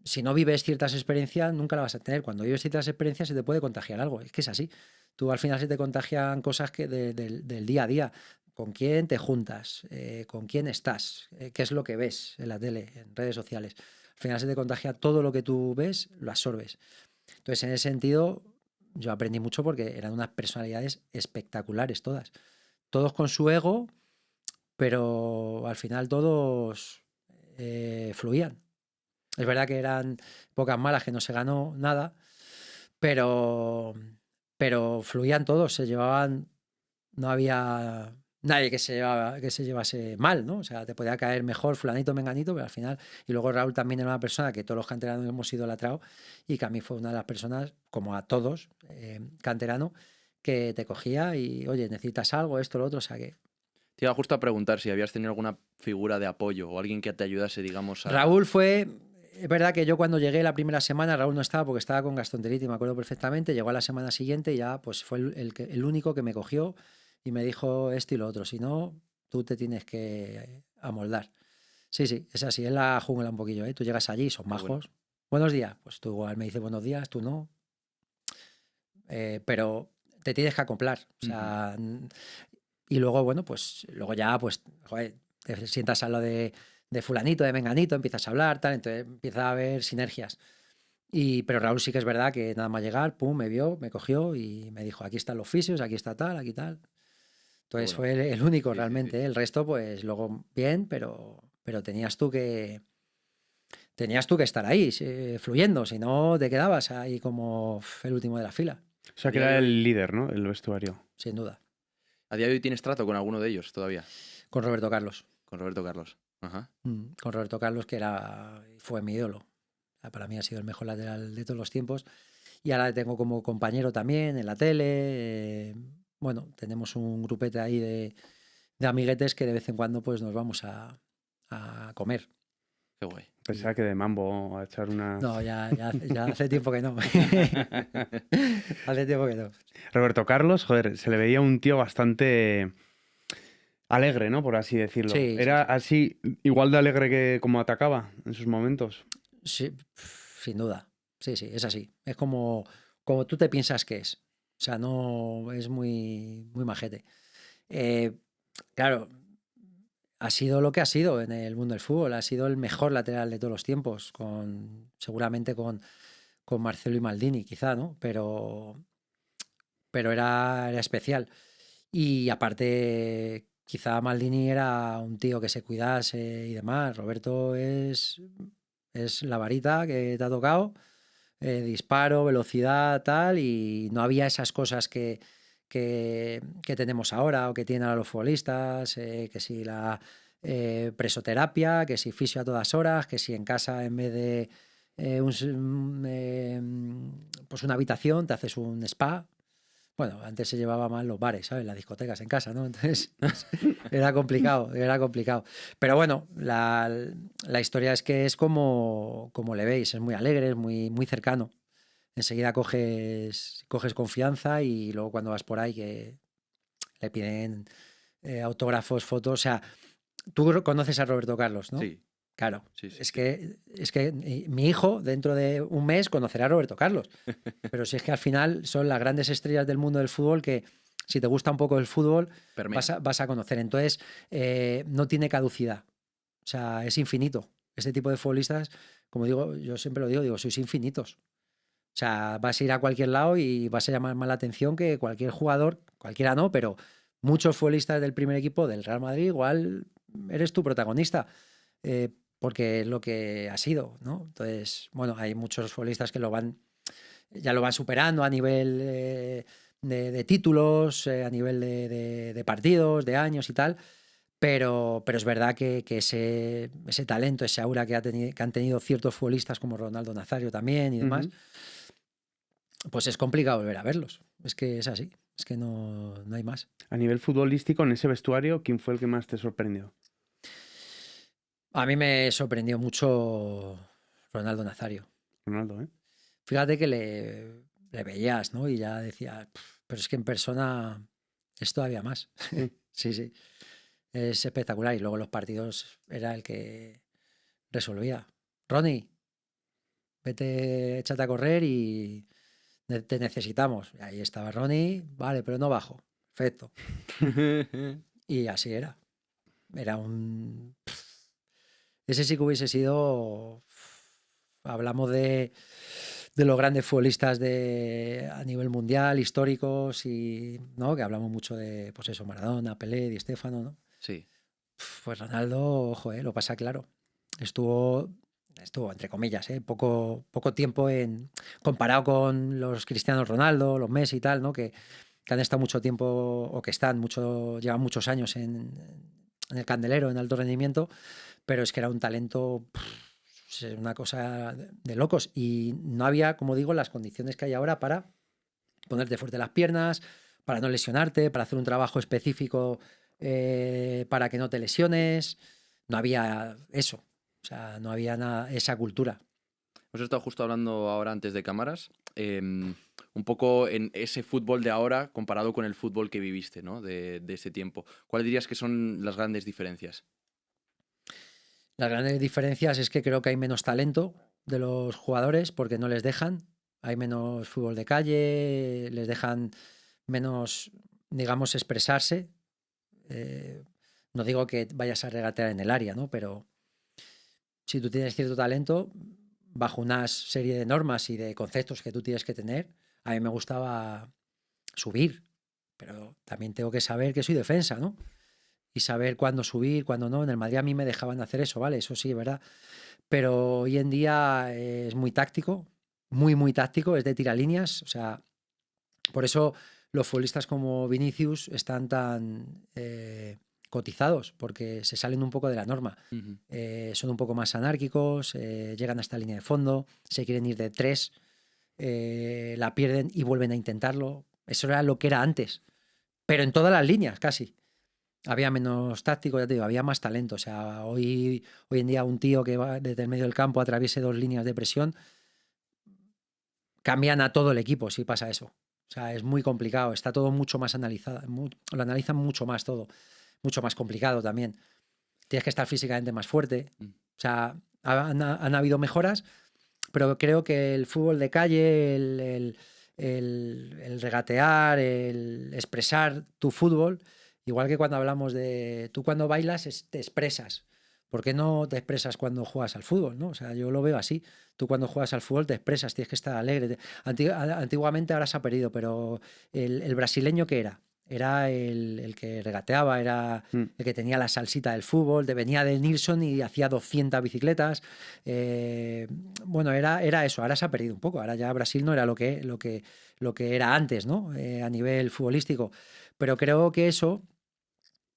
si no vives ciertas experiencias, nunca la vas a tener. Cuando vives ciertas experiencias se te puede contagiar algo. Es que es así. Tú al final se te contagian cosas del día a día. ¿Con quién te juntas? ¿Con quién estás? ¿Qué es lo que ves en la tele, en redes sociales? Al final se te contagia todo lo que tú ves, lo absorbes. Entonces, en ese sentido, yo aprendí mucho porque eran unas personalidades espectaculares todas. Todos con su ego, pero al final todos fluían. Es verdad que eran pocas malas, que no se ganó nada, pero, pero fluían todos, se llevaban, no había nadie que se llevase mal, ¿no? O sea, te podía caer mejor fulanito, menganito, pero al final, y luego Raúl también era una persona que todos los canteranos hemos idolatrado y que a mí fue una de las personas, como a todos, canterano, que te cogía y, oye, necesitas algo, esto, lo otro, o sea que Te iba justo a preguntar si habías tenido alguna figura de apoyo o alguien que te ayudase, digamos, a... Raúl fue, es verdad que yo cuando llegué la primera semana, Raúl no estaba porque estaba con gastroenteritis, me acuerdo perfectamente, llegó a la semana siguiente y ya pues fue el único que me cogió y me dijo esto y lo otro, si no, tú te tienes que amoldar. Sí, sí, es así, es la jungla un poquillo, ¿eh? Tú llegas allí, son Qué bueno. majos. Buenos días, pues tú igual me dices buenos días, tú no, pero te tienes que acoplar, o Ujú. sea, y luego, bueno, pues luego ya, pues, joder, te sientas a lo de fulanito, de menganito, empiezas a hablar, tal, entonces empieza a haber sinergias. Pero Raúl sí que es verdad que nada más llegar, pum, me vio, me cogió y me dijo, aquí están los fisios, aquí está tal, aquí tal. Qué Entonces bueno. fue el único Sí, sí, sí. realmente, ¿eh? El resto, pues luego bien, pero tenías tú que estar ahí, fluyendo, si no te quedabas ahí como el último de la fila, O sea, A que día era de el hoy, líder, ¿no? El vestuario. sin duda. a día de hoy tienes trato con alguno de ellos todavía, Con Roberto Carlos. con Roberto Carlos. Ajá. Con Roberto Carlos, que fue mi ídolo. O sea, para mí ha sido el mejor lateral de todos los tiempos. Y ahora le tengo como compañero también en la tele. bueno, tenemos un grupete ahí de amiguetes que de vez en cuando pues nos vamos a comer. Qué guay. Pensaba que de mambo a echar unas... No, ya hace tiempo que no. Hace tiempo que no. Roberto Carlos, joder, se le veía un tío bastante alegre, ¿no? Por así decirlo. Sí, ¿Era sí, sí. así, igual de alegre que como atacaba en sus momentos? Sí, sin duda. Sí, sí, es así. Es como tú te piensas que es. O sea, no es muy, muy majete. Eh, claro, ha sido lo que ha sido en el mundo del fútbol. Ha sido el mejor lateral de todos los tiempos, seguramente con Marcelo y Maldini, quizá, ¿no? Pero era especial. Y aparte, quizá Maldini era un tío que se cuidase y demás. Roberto es la varita que te ha tocado, disparo, velocidad, tal, y no había esas cosas que tenemos ahora o que tienen ahora los futbolistas, que si la presoterapia, que si fisio a todas horas, que si en casa en vez de pues una habitación te haces un spa. Bueno, antes se llevaba más los bares, ¿sabes? Las discotecas en casa, ¿no? Entonces pues, era complicado, era complicado. Pero bueno, la historia es que es como le veis, es muy alegre, es muy, muy cercano. Enseguida coges confianza y luego cuando vas por ahí que le piden autógrafos, fotos. O sea, tú conoces a Roberto Carlos, ¿no? Sí, Claro. sí, sí. Es Sí. que mi hijo dentro de un mes conocerá a Roberto Carlos. Pero si es que al final son las grandes estrellas del mundo del fútbol que si te gusta un poco el fútbol Permean. vas a conocer. Entonces, no tiene caducidad. O sea, es infinito. Este tipo de futbolistas, como digo, yo siempre lo digo, sois infinitos. O sea, vas a ir a cualquier lado y vas a llamar más la atención que cualquier jugador, cualquiera no, pero muchos futbolistas del primer equipo del Real Madrid, igual eres tu protagonista, porque es lo que ha sido, ¿no? Entonces, bueno, hay muchos futbolistas que ya lo van superando a nivel de títulos, a nivel de partidos, de años y tal, pero es verdad que ese talento, ese aura que han tenido ciertos futbolistas como Ronaldo Nazario también y demás, Ujú. pues es complicado volver a verlos. Es que es así, es que no hay más. A nivel futbolístico, en ese vestuario, ¿quién fue el que más te sorprendió? A mí me sorprendió mucho Ronaldo Nazario. Ronaldo, ¿eh? Fíjate que le veías, ¿no? Y ya decía, pero es que en persona es todavía más. Sí. Sí, sí. Es espectacular. Y luego los partidos era el que resolvía. Ronnie, vete, échate a correr y te necesitamos. Y ahí estaba Ronnie, vale, pero no bajo. Perfecto. Y así era. Era un... Ese sí que hubiese sido... Hablamos de los grandes futbolistas a nivel mundial, históricos, y ¿no? Que hablamos mucho de, pues eso, Maradona, Pelé, Di Stéfano, ¿no? Sí. Pues Ronaldo, ojo, lo pasa claro. Estuvo, entre comillas, poco tiempo comparado con los Cristianos Ronaldo, los Messi y tal, ¿no? Que han estado mucho tiempo, o que llevan muchos años en el candelero, en alto rendimiento, pero es que era un talento, una cosa de locos. Y no había, como digo, las condiciones que hay ahora para ponerte fuerte las piernas, para no lesionarte, para hacer un trabajo específico para que no te lesiones. No había eso. O sea, no había nada, esa cultura. Hemos estado justo hablando ahora antes de cámaras, un poco en ese fútbol de ahora comparado con el fútbol que viviste, ¿no? De ese tiempo. ¿Cuáles dirías que son las grandes diferencias? Las grandes diferencias es que creo que hay menos talento de los jugadores porque no les dejan. Hay menos fútbol de calle, les dejan menos, digamos, expresarse. No digo que vayas a regatear en el área, ¿no? Pero si tú tienes cierto talento, bajo una serie de normas y de conceptos que tú tienes que tener, a mí me gustaba subir, pero también tengo que saber que soy defensa, ¿no? Y saber cuándo subir, cuándo no. En el Madrid a mí me dejaban hacer eso, ¿vale? Eso sí, ¿verdad? Pero hoy en día es muy táctico, muy, muy táctico, es de tiralíneas. O sea, por eso los futbolistas como Vinicius están tan cotizados, porque se salen un poco de la norma. Ujú. Son un poco más anárquicos, llegan a esta línea de fondo, se quieren ir de tres, la pierden y vuelven a intentarlo. Eso era lo que era antes. pero en todas las líneas casi. Había menos táctico, ya te digo, había más talento. O sea, hoy en día un tío que va desde el medio del campo atraviese 2 líneas de presión, cambian a todo el equipo si pasa eso. O sea, es muy complicado, está todo mucho más analizado, lo analizan mucho más todo, mucho más complicado también. Tienes que estar físicamente más fuerte. O sea, han habido mejoras, pero creo que el fútbol de calle, el regatear, el expresar tu fútbol, igual que cuando hablamos de... Tú cuando bailas te expresas. ¿Por qué no te expresas cuando juegas al fútbol? ¿No? O sea, yo lo veo así. Tú cuando juegas al fútbol te expresas, tienes que estar alegre. Antiguamente ahora se ha perdido, pero el brasileño ¿qué era? Era el que regateaba, era el que tenía la salsita del fútbol, venía del Nilsson y hacía 200 bicicletas. Bueno, era eso. Ahora se ha perdido un poco. Ahora ya Brasil no era lo que era antes, ¿no? A nivel futbolístico. Pero creo que eso,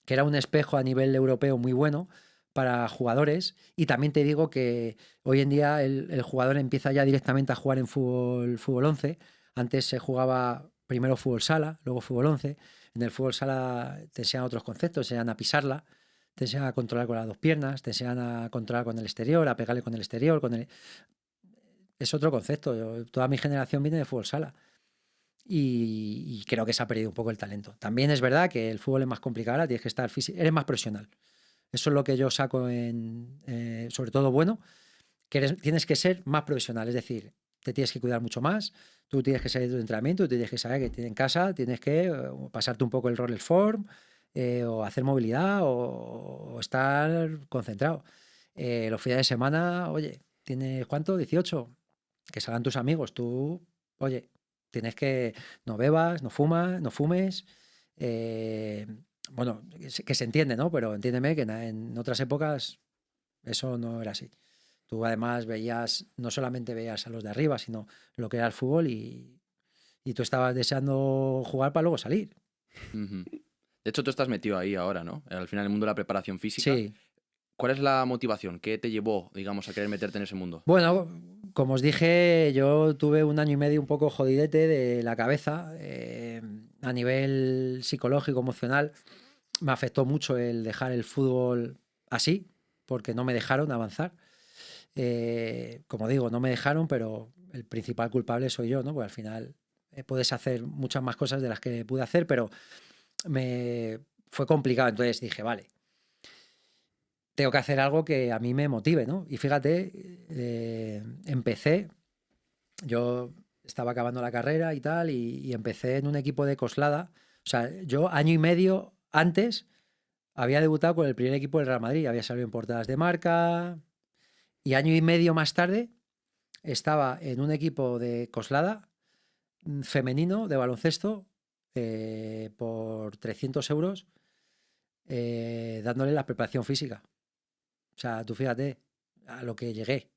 que era un espejo a nivel europeo muy bueno para jugadores. Y también te digo que hoy en día el jugador empieza ya directamente a jugar en fútbol 11. Antes se jugaba primero fútbol sala, luego fútbol 11. En el fútbol sala te enseñan otros conceptos, te enseñan a pisarla, te enseñan a controlar con las 2 piernas, te enseñan a controlar con el exterior, a pegarle con el exterior. Es otro concepto. Toda mi generación viene de fútbol sala. Y creo que se ha perdido un poco el talento. También es verdad que el fútbol es más complicado, ahora tienes que estar físico, eres más profesional. Eso es lo que yo saco sobre todo bueno, que tienes que ser más profesional, es decir, te tienes que cuidar mucho más, tú tienes que salir de tu entrenamiento, tú tienes que saber que en casa tienes que pasarte un poco el roller form, o hacer movilidad, o estar concentrado. Los fines de semana, oye, ¿tienes cuánto? 18. Que salgan tus amigos, tú, oye, tienes que, no bebas, no fumes. Bueno, que se entiende, ¿no? Pero entiéndeme que en otras épocas eso no era así. Tú además no solamente veías a los de arriba, sino lo que era el fútbol y tú estabas deseando jugar para luego salir. Ujú. De hecho, tú estás metido ahí ahora, ¿no? Al final, el mundo de la preparación física. Sí. ¿Cuál es la motivación? ¿Qué te llevó, digamos, a querer meterte en ese mundo? Bueno, como os dije, yo tuve 1 año y medio un poco jodidete de la cabeza, a nivel psicológico, emocional. Me afectó mucho el dejar el fútbol así, porque no me dejaron avanzar. Como digo, no me dejaron, pero el principal culpable soy yo, ¿no? Porque al final puedes hacer muchas más cosas de las que pude hacer, pero fue complicado. Entonces dije, vale, tengo que hacer algo que a mí me motive, ¿no? Y fíjate, yo estaba acabando la carrera y tal, y empecé en un equipo de Coslada. O sea, yo 1 año y medio antes había debutado con el primer equipo del Real Madrid, había salido en portadas de Marca, y 1 año y medio más tarde estaba en un equipo de Coslada femenino de baloncesto, por 300 euros, dándole la preparación física. O sea, tú fíjate a lo que llegué.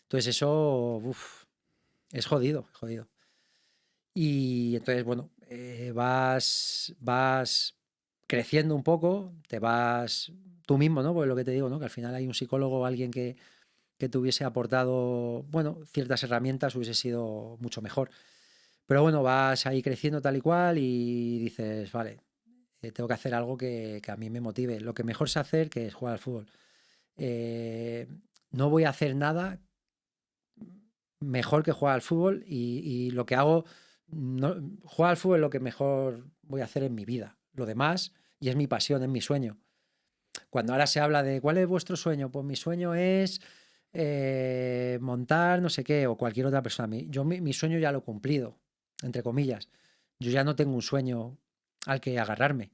Entonces eso, es jodido, jodido. Y entonces, bueno, vas creciendo un poco, te vas tú mismo, ¿no? Pues lo que te digo, ¿no? Que al final hay un psicólogo o alguien que te hubiese aportado, bueno, ciertas herramientas, hubiese sido mucho mejor. Pero bueno, vas ahí creciendo tal y cual y dices, vale, tengo que hacer algo que a mí me motive. Lo que mejor sé hacer, que es jugar al fútbol. No voy a hacer nada mejor que jugar al fútbol y lo que hago, jugar al fútbol es lo que mejor voy a hacer en mi vida. Lo demás, y es mi pasión, es mi sueño. Cuando ahora se habla de cuál es vuestro sueño, pues mi sueño es montar no sé qué, o cualquier otra persona. Mi sueño ya lo he cumplido, entre comillas. Yo ya no tengo un sueño al que agarrarme,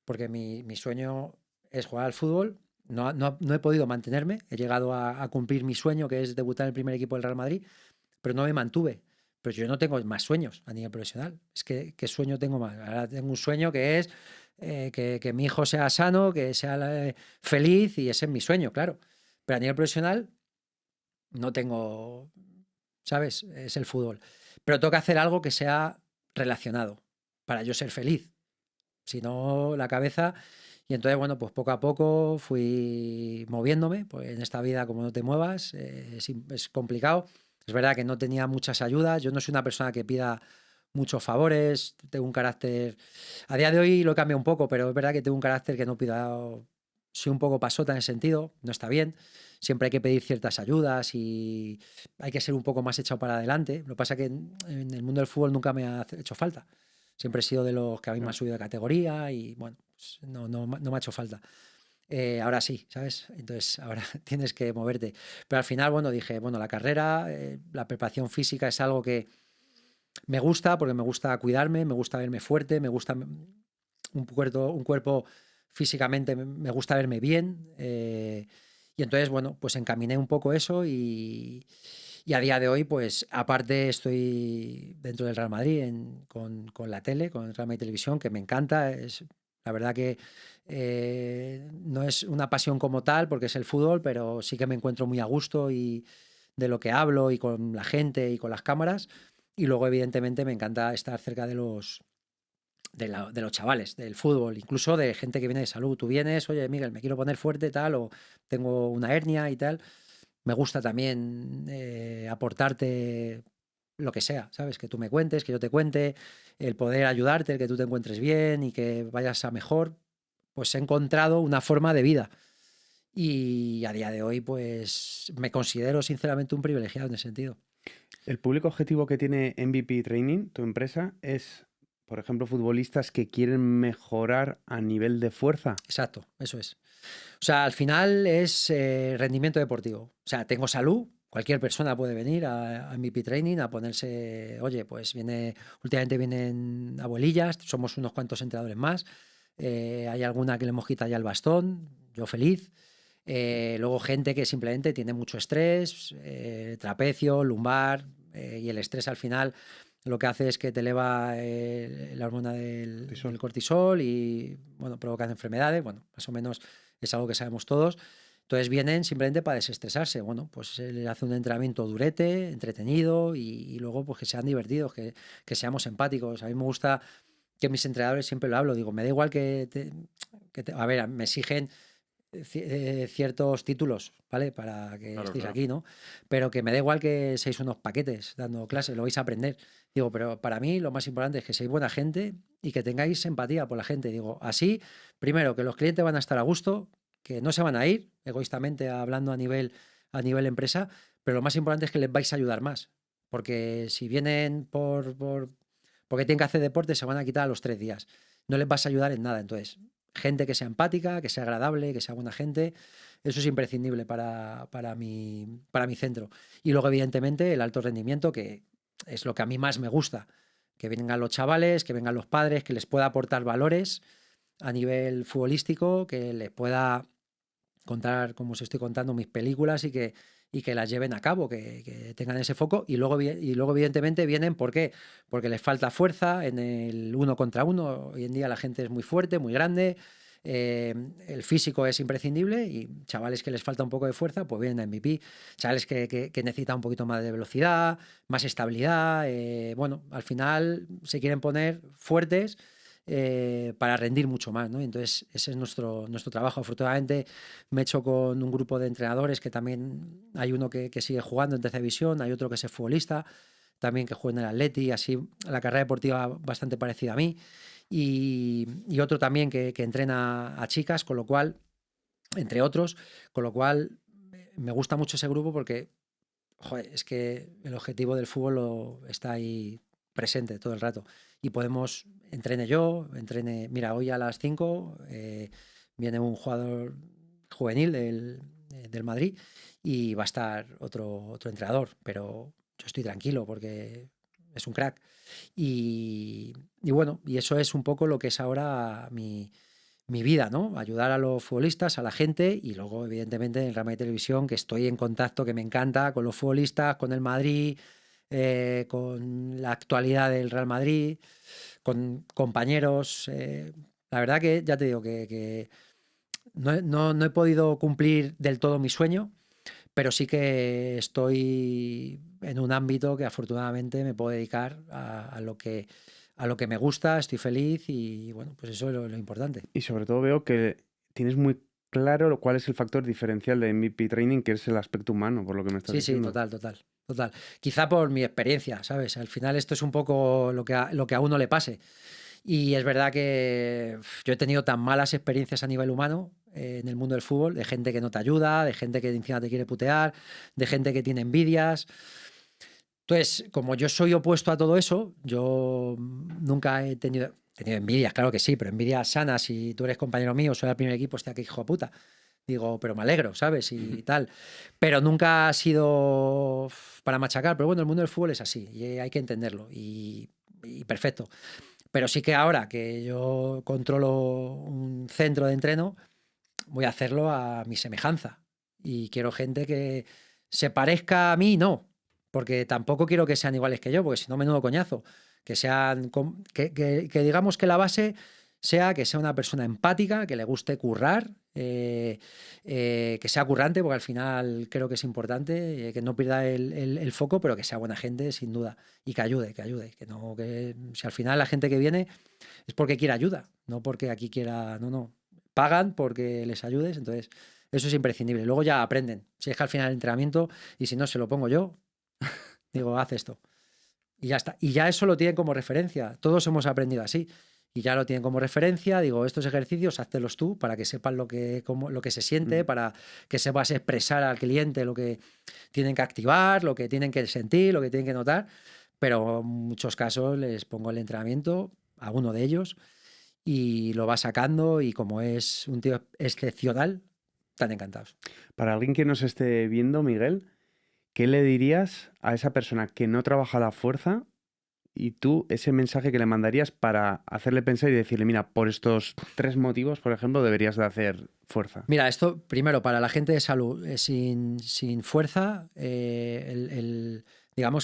porque mi sueño es jugar al fútbol. No he podido mantenerme, he llegado a cumplir mi sueño, que es debutar en el primer equipo del Real Madrid, pero no me mantuve. Pero yo no tengo más sueños a nivel profesional. Es que, ¿qué sueño tengo más? Ahora tengo un sueño que es que mi hijo sea sano, que sea feliz, y ese es mi sueño, claro. Pero a nivel profesional no tengo, ¿sabes? Es el fútbol. Pero tengo que hacer algo que sea relacionado para yo ser feliz. Si no, la cabeza... Y entonces, bueno, pues poco a poco fui moviéndome. Pues en esta vida, como no te muevas, es complicado. Es verdad que no tenía muchas ayudas. Yo no soy una persona que pida muchos favores, tengo un carácter... A día de hoy lo he cambiado un poco, pero es verdad que tengo un carácter que no pido... Soy un poco pasota en ese sentido, no está bien. Siempre hay que pedir ciertas ayudas y hay que ser un poco más echado para adelante. Lo que pasa es que en el mundo del fútbol nunca me ha hecho falta. Siempre he sido de los que a mí me ha subido de categoría y bueno, pues no me ha hecho falta. Ahora sí, ¿sabes? Entonces ahora tienes que moverte. Pero al final, bueno, dije, bueno, la carrera, la preparación física es algo que me gusta porque me gusta cuidarme, me gusta verme fuerte, me gusta un cuerpo físicamente, me gusta verme bien. Y entonces, bueno, pues encaminé un poco eso y a día de hoy, pues aparte estoy dentro del Real Madrid con la tele, con el Real Madrid Televisión, que me encanta. La verdad que no es una pasión como tal, porque es el fútbol, pero sí que me encuentro muy a gusto y de lo que hablo y con la gente y con las cámaras. Y luego, evidentemente, me encanta estar cerca de los chavales, del fútbol, incluso de gente que viene de salud. Tú vienes, oye, Miguel, me quiero poner fuerte, tal, o tengo una hernia y tal. Me gusta también aportarte lo que sea, ¿sabes? Que tú me cuentes, que yo te cuente, el poder ayudarte, el que tú te encuentres bien y que vayas a mejor. Pues he encontrado una forma de vida. Y a día de hoy, pues me considero sinceramente un privilegiado en ese sentido. El público objetivo que tiene MVP Training, tu empresa, es, por ejemplo, futbolistas que quieren mejorar a nivel de fuerza. Exacto, eso es. O sea, al final es rendimiento deportivo. O sea, tengo salud. Cualquier persona puede venir a MVP Training a ponerse, oye, pues últimamente vienen abuelillas, somos unos cuantos entrenadores más. Hay alguna que le hemos quitado ya el bastón, yo feliz. Luego gente que simplemente tiene mucho estrés, trapecio, lumbar, y el estrés al final lo que hace es que te eleva la hormona del cortisol y, bueno, provoca enfermedades. Bueno, más o menos es algo que sabemos todos. Entonces vienen simplemente para desestresarse. Bueno, pues se le hace un entrenamiento durete, entretenido y luego pues que sean divertidos, que seamos empáticos. A mí me gusta que mis entrenadores, siempre lo hablo, digo, me da igual a ver, me exigen ciertos títulos, ¿vale? Para que estéis aquí, ¿no? Pero que me da igual que seáis unos paquetes dando clases, lo vais a aprender. Digo, pero para mí lo más importante es que seáis buena gente y que tengáis empatía por la gente. Digo, así, primero, que los clientes van a estar a gusto, que no se van a ir, egoístamente hablando a nivel empresa, pero lo más importante es que les vais a ayudar más. Porque si vienen porque tienen que hacer deporte, se van a quitar a los 3 días. No les vas a ayudar en nada. Entonces, gente que sea empática, que sea agradable, que sea buena gente, eso es imprescindible para mi centro. Y luego, evidentemente, el alto rendimiento, que es lo que a mí más me gusta. Que vengan los chavales, que vengan los padres, que les pueda aportar valores a nivel futbolístico, que les pueda contar, como os estoy contando, mis películas y que las lleven a cabo, que tengan ese foco. Y luego, evidentemente, vienen, ¿por qué? Porque les falta fuerza en el 1 contra 1. Hoy en día la gente es muy fuerte, muy grande. El físico es imprescindible y chavales que les falta un poco de fuerza, pues vienen a MVP. Chavales que necesitan un poquito más de velocidad, más estabilidad. Bueno, al final se quieren poner fuertes para rendir mucho más, ¿no? Entonces, ese es nuestro trabajo. Afortunadamente, me he hecho con un grupo de entrenadores que también hay uno que sigue jugando en tercera división, hay otro que es futbolista, también que juega en el Atleti, así la carrera deportiva bastante parecida a mí, y otro también que entrena a chicas, con lo cual, entre otros, con lo cual me gusta mucho ese grupo porque, joder, es que el objetivo del fútbol está ahí presente todo el rato. Y entrene yo, mira, hoy a las 5 viene un jugador juvenil del Madrid y va a estar otro entrenador, pero yo estoy tranquilo porque es un crack. Y bueno, y eso es un poco lo que es ahora mi vida, ¿no? Ayudar a los futbolistas, a la gente y luego, evidentemente, en el Real Madrid Televisión, que estoy en contacto, que me encanta, con los futbolistas, con el Madrid, con la actualidad del Real Madrid, con compañeros. La verdad que ya te digo que no he podido cumplir del todo mi sueño, pero sí que estoy en un ámbito que afortunadamente me puedo dedicar a lo que me gusta, estoy feliz y bueno, pues eso es lo importante. Y sobre todo veo que tienes muy claro cuál es el factor diferencial de MVP Training, que es el aspecto humano, por lo que me estás Sí, diciendo. total. total. Quizá por mi experiencia, ¿sabes? Al final esto es un poco lo que a uno le pase. Y es verdad que yo he tenido tan malas experiencias a nivel humano en el mundo del fútbol, de gente que no te ayuda, de gente que encima te quiere putear, de gente que tiene envidias. Entonces, como yo soy opuesto a todo eso, yo nunca he tenido envidias, claro que sí, pero envidias sanas. Si tú eres compañero mío, soy del primer equipo, hostia, qué hijo de puta. Digo, pero me alegro, ¿sabes? Y tal. Pero nunca ha sido para machacar. Pero bueno, el mundo del fútbol es así y hay que entenderlo. Y perfecto. Pero sí que ahora que yo controlo un centro de entreno, voy a hacerlo a mi semejanza. Y quiero gente que se parezca a mí, no. Porque tampoco quiero que sean iguales que yo, porque si no, menudo coñazo. Que sean. Que digamos que la base sea que sea una persona empática, que le guste currar, que sea currante, porque al final creo que es importante, que no pierda el foco, pero que sea buena gente, sin duda. Y que ayude, que ayude. Que no, que si al final la gente que viene es porque quiere ayuda, no porque aquí quiera. No, no. Pagan porque les ayudes, entonces eso es imprescindible. Luego ya aprenden. Si es que al final el entrenamiento, y si no, se lo pongo yo, digo, haz esto. Y ya está. Y ya eso lo tienen como referencia. Todos hemos aprendido así. Y ya lo tienen como referencia. Digo, estos ejercicios, háztelos tú para que sepan lo que se siente, para que sepas expresar al cliente lo que tienen que activar, lo que tienen que sentir, lo que tienen que notar. Pero en muchos casos les pongo el entrenamiento a uno de ellos y lo va sacando. Y como es un tío excepcional, están encantados. Para alguien que nos esté viendo, Miguel, ¿qué le dirías a esa persona que no trabaja la fuerza y tú ese mensaje que le mandarías para hacerle pensar y decirle, mira, por estos 3 motivos, por ejemplo, deberías de hacer fuerza? Mira, esto primero para la gente de salud, sin fuerza, digamos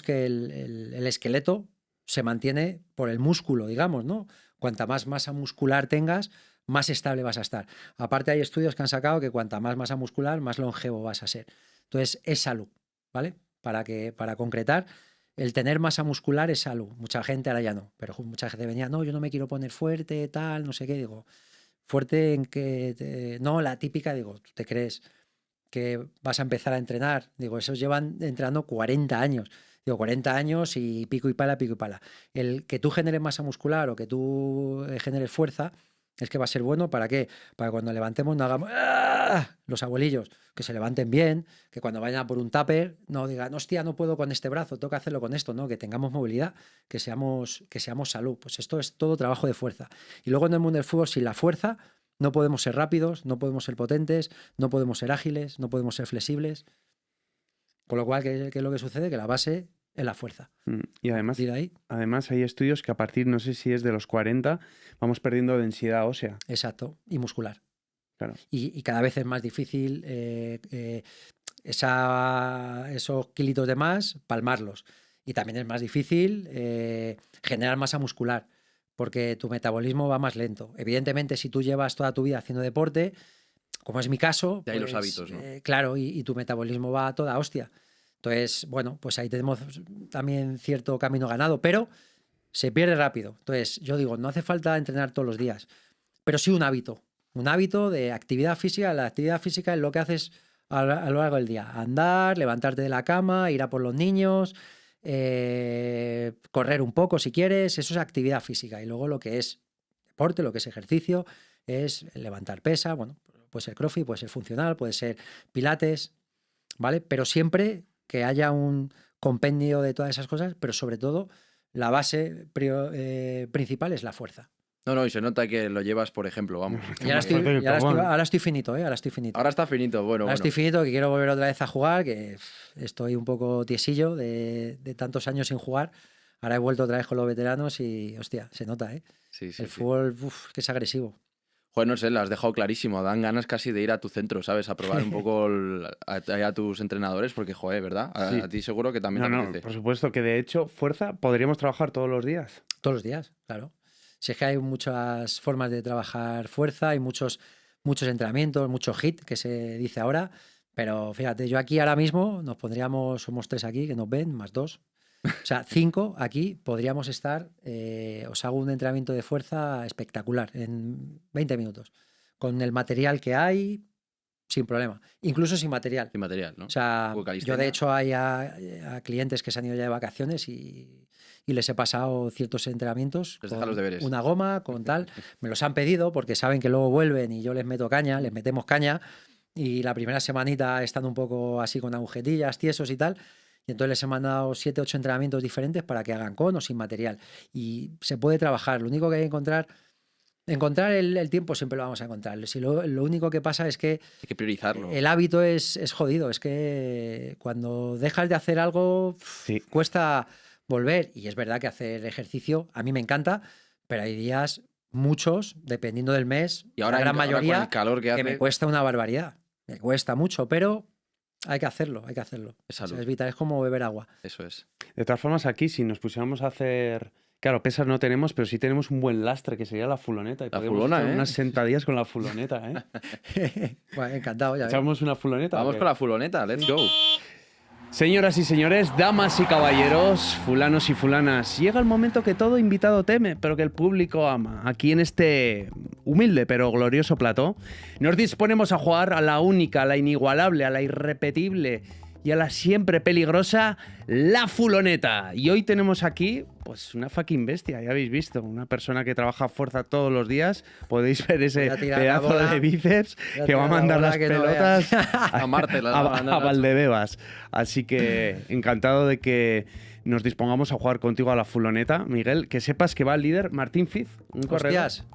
que el esqueleto se mantiene por el músculo, digamos, ¿no? Cuanta más masa muscular tengas, más estable vas a estar. Aparte hay estudios que han sacado que cuanta más masa muscular, más longevo vas a ser. Entonces es salud, ¿vale? Para concretar, el tener masa muscular es salud. Mucha gente ahora ya no, pero mucha gente venía, no, yo no me quiero poner fuerte, tal, no sé qué, digo. Fuerte en que, no, la típica, digo, ¿tú te crees que vas a empezar a entrenar? Digo, esos llevan entrenando 40 años. Digo, 40 años y pico y pala, pico y pala. El que tú generes masa muscular o que tú generes fuerza es que va a ser bueno. ¿Para qué? Para que cuando levantemos no hagamos ¡ah! Los abuelillos, que se levanten bien, que cuando vayan a por un tupper no digan, hostia, no puedo con este brazo, tengo que hacerlo con esto, no, que tengamos movilidad, que seamos salud. Pues esto es todo trabajo de fuerza. Y luego en el mundo del fútbol, sin la fuerza, no podemos ser rápidos, no podemos ser potentes, no podemos ser ágiles, no podemos ser flexibles. Con lo cual, ¿qué es lo que sucede? Que la base es la fuerza. Y A además, partir de ahí, hay estudios que a partir, no sé si es de los 40, vamos perdiendo densidad ósea. exacto, y muscular. Claro. Y cada vez es más difícil esos kilitos de más, palmarlos. Y también es más difícil generar masa muscular, porque tu metabolismo va más lento. Evidentemente, si tú llevas toda tu vida haciendo deporte, como es mi caso, De ahí los pues, hábitos, ¿no? claro, y tu metabolismo va a toda hostia. Entonces, bueno, pues ahí tenemos también cierto camino ganado, pero se pierde rápido. Entonces, yo digo, no hace falta entrenar todos los días, pero sí un hábito de actividad física. La actividad física es lo que haces a lo largo del día. Andar, levantarte de la cama, ir a por los niños, correr un poco si quieres, eso es actividad física. Y luego lo que es deporte, lo que es ejercicio, es levantar pesa, bueno, puede ser crossfit, puede ser funcional, puede ser pilates, ¿vale? Pero siempre que haya un compendio de todas esas cosas, pero sobre todo la base principal es la fuerza. No, no, y se nota que lo llevas, por ejemplo, vamos. Y ahora estoy finito, ¿eh? Ahora estoy finito. Ahora está finito, bueno, Ahora bueno. estoy finito, que quiero volver otra vez a jugar, que estoy un poco tiesillo de tantos años sin jugar. Ahora he vuelto otra vez con los veteranos y, hostia, se nota, ¿eh? Sí, sí, El sí. fútbol, que es agresivo. Joder, no sé, lo has dejado clarísimo. Dan ganas casi de ir a tu centro, ¿sabes? A probar un poco a tus entrenadores, porque, joder, ¿verdad? Sí. A ti seguro que también te No, apetece. por supuesto que de hecho, fuerza podríamos trabajar todos los días. Todos los días, claro. Si es que hay muchas formas de trabajar fuerza, hay muchos entrenamientos, mucho HIIT, que se dice ahora, pero fíjate, yo aquí ahora mismo nos pondríamos, somos 3 aquí que nos ven, más 2. O sea, 5 aquí podríamos estar, os hago un entrenamiento de fuerza espectacular en 20 minutos. Con el material que hay, sin problema. Incluso sin material. Sin material, ¿no? O sea, yo Calistenia. de hecho hay a clientes que se han ido ya de vacaciones y les he pasado ciertos entrenamientos Les deja con los deberes. una goma, con tal. Me los han pedido porque saben que luego vuelven y yo les meto caña, les metemos caña y la primera semanita están un poco así con agujetillas, tiesos y tal. Y entonces les he mandado 7, 8 entrenamientos diferentes para que hagan con o sin material. Y se puede trabajar. Lo único que hay que encontrar el tiempo siempre lo vamos a encontrar. Si lo único que pasa es que Hay que priorizarlo. el hábito es jodido. Es que cuando dejas de hacer algo, Sí. cuesta volver. Y es verdad que hacer ejercicio a mí me encanta, pero hay días, muchos, dependiendo del mes, Y ahora, la gran ahora con mayoría, el calor que hace, me cuesta una barbaridad. Me cuesta mucho, pero hay que hacerlo, hay que hacerlo. es O sea, salud. es vital, es como beber agua. Eso es. De todas formas, aquí, si nos pusiéramos a hacer. Claro, pesas no tenemos, pero sí tenemos un buen lastre que sería la fuloneta. Y La podemos fulona, echar ¿eh? unas sentadillas con la fuloneta, ¿eh? Bueno, encantado, ya ves. ¿Echamos una fuloneta? Vamos ¿o qué? con la fuloneta, let's go. Señoras y señores, damas y caballeros, fulanos y fulanas, llega el momento que todo invitado teme, pero que el público ama. Aquí en este humilde pero glorioso plató, nos disponemos a jugar a la única, a la inigualable, a la irrepetible y a la siempre peligrosa, la fuloneta. Y hoy tenemos aquí, pues, una fucking bestia, ya habéis visto, una persona que trabaja a fuerza todos los días. Podéis ver ese Voy a tirar la pedazo bola. de bíceps Voy a que va a tirar la mandar bola las que no pelotas veas. A Marte las va a mandar, a Nacho. Valdebebas. Así que encantado de que nos dispongamos a jugar contigo a la fuloneta, Miguel. Que sepas que va el líder Martín Fiz, un corredor. Hostias.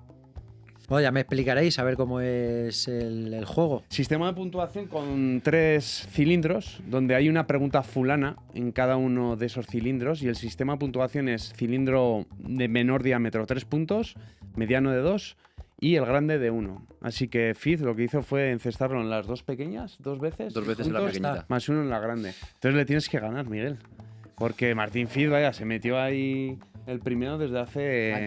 Bueno, ya me explicaréis a ver cómo es el juego. Sistema de puntuación con 3 cilindros, donde hay una pregunta fulana en cada uno de esos cilindros. Y el sistema de puntuación es cilindro de menor diámetro 3 puntos, mediano de 2 y el grande de 1. Así que Fiz lo que hizo fue encestarlo en las dos pequeñas, 2 veces. 2 veces en la puntos, pequeñita. Más 1 en la grande. Entonces le tienes que ganar, Miguel. Porque Martín Fiz, vaya, se metió ahí el primero desde hace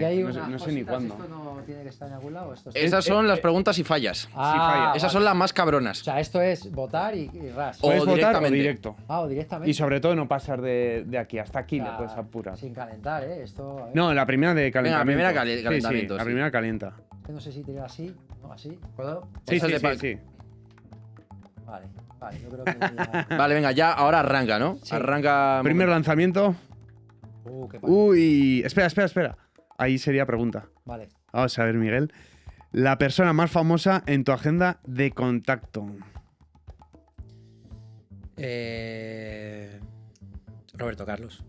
no sé ni cuándo. ¿Esto no tiene que estar en algún lado? Esto Esas son las preguntas y fallas. Ah, Esas vale. son las más cabronas. O sea, esto es votar y ras. O Puedes votar o directamente. directo. Ah, o directamente. Y sobre todo no pasar de aquí hasta aquí, O sea, le puedes apurar. Sin calentar, ¿eh? Esto, a ver. No, la primera de calentamiento. primera Sí, calentamiento, sí, la sí. primera calienta. Que no sé si tirar así. No, así. ¿Puedo? Sí, Esa sí, es de sí, sí. Vale, yo creo que voy a... Vale, venga, ya ahora arranca, ¿no? Sí. Arranca. Primer lanzamiento. qué palo. Uy, espera. Ahí sería pregunta. Vale. Vamos a ver, Miguel. La persona más famosa en tu agenda de contacto. Roberto Carlos.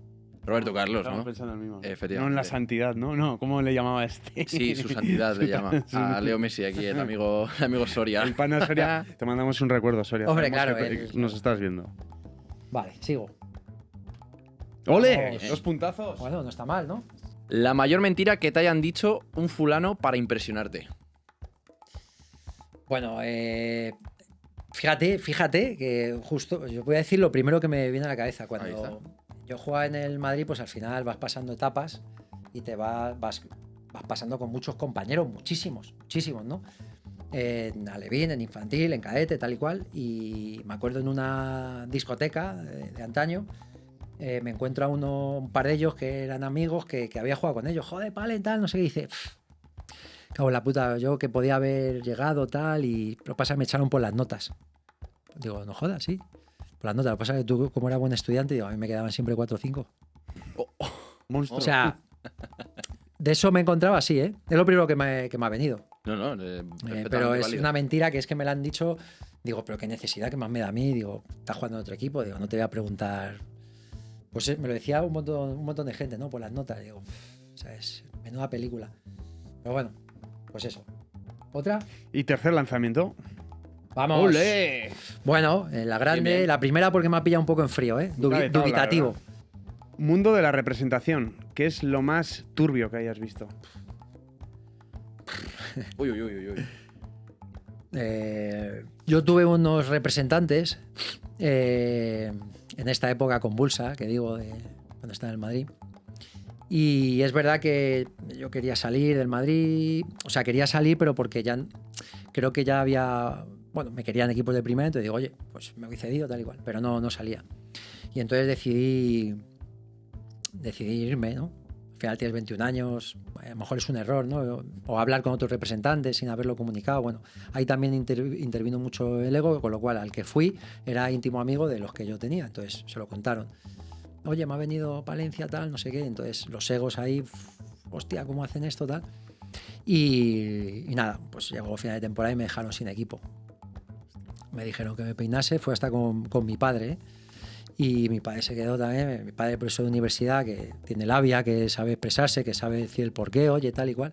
Roberto Carlos, Estamos ¿no? pensando en el mismo. Efectivamente. No en la santidad, ¿no? No, ¿cómo le llamaba este? Sí, su santidad le llama. A Leo Messi aquí, el amigo Soria. El pana Soria. Te mandamos un recuerdo, Soria. Hombre, Sabemos claro, que él- nos estás viendo. Vale, sigo. ¡Ole! Vamos. 2 puntazos. Bueno, no está mal, ¿no? La mayor mentira que te hayan dicho un fulano para impresionarte. Bueno, fíjate que justo, yo voy a decir lo primero que me viene a la cabeza. Ahí Cuando yo jugaba en el Madrid, pues al final vas pasando etapas y te vas pasando con muchos compañeros, muchísimos, ¿no? En alevín, en infantil, en cadete, tal y cual. Y me acuerdo en una discoteca de antaño, me encuentro a un par de ellos que eran amigos que había jugado con ellos. Joder, pale, tal, no sé qué. Y dice, cago en la puta, yo que podía haber llegado, tal, y lo que pasa es que me echaron por las notas. Digo, no jodas, sí. Por las notas. Lo que pasa es que tú, como era buen estudiante, digo, a mí me quedaban siempre 4 o 5. Monstruo. O sea, de eso me encontraba así, ¿eh? Es lo primero que me ha venido. No, Pero es una mentira que es que me la han dicho. Digo, pero qué necesidad que más me da a mí. Digo, estás jugando en otro equipo. Digo, no te voy a preguntar. Pues me lo decía un montón de gente, ¿no? Por las notas. Digo, o sea, es menuda película. Pero bueno, pues eso. ¿Otra? Y tercer lanzamiento. Vamos. ¡Ole! Bueno, la grande, Bien, bien. la primera porque me ha pillado un poco en frío, ¿eh? Punta de tabla, Dubitativo. ¿verdad? Mundo de la representación. ¿Qué es lo más turbio que hayas visto? Uy, uy, uy, uy. Yo tuve unos representantes en esta época convulsa, que digo, cuando estaba en el Madrid. Y es verdad que yo quería salir del Madrid, o sea, quería salir, pero porque ya creo que ya había, bueno, me querían equipos de primera, entonces digo, oye, pues me voy cedido, tal y cual, pero no salía. Y entonces decidí irme, ¿no? Al final tienes 21 años, a lo mejor es un error, ¿no? O hablar con otros representantes sin haberlo comunicado. Bueno, ahí también intervino mucho el ego, con lo cual al que fui era íntimo amigo de los que yo tenía, entonces se lo contaron. Oye, me ha venido Palencia, tal, no sé qué, entonces los egos ahí, hostia, ¿cómo hacen esto, tal? Y nada, pues llegó final de temporada y me dejaron sin equipo. Me dijeron que me peinase, fue hasta con mi padre, ¿eh? Y mi padre se quedó también, mi padre profesor de universidad, que tiene labia, que sabe expresarse, que sabe decir el porqué, oye, tal y cual,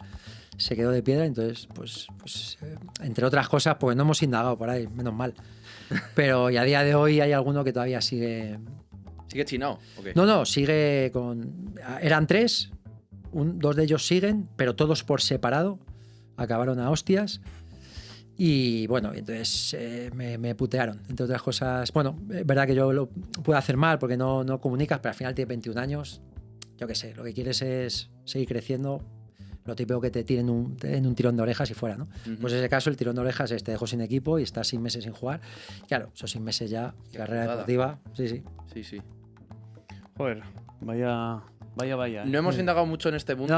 se quedó de piedra. Entonces, pues entre otras cosas, pues no hemos indagado por ahí, menos mal. Pero y a día de hoy hay alguno que todavía sigue... ¿Sigue chinao? Okay. No, sigue con... Eran 3, 2 de ellos siguen, pero todos por separado, acabaron a hostias. Y bueno, entonces me putearon, entre otras cosas. Bueno, es verdad que yo lo puedo hacer mal porque no comunicas, pero al final tienes 21 años. Yo qué sé, lo que quieres es seguir creciendo. Lo típico que te tiren un tirón de orejas y fuera, ¿no? Pues en ese caso, el tirón de orejas es te dejo sin equipo y estás 6 meses sin jugar. Claro, esos 6 meses ya, carrera deportiva. Sí. Joder, vaya. No hemos indagado mucho en este mundo.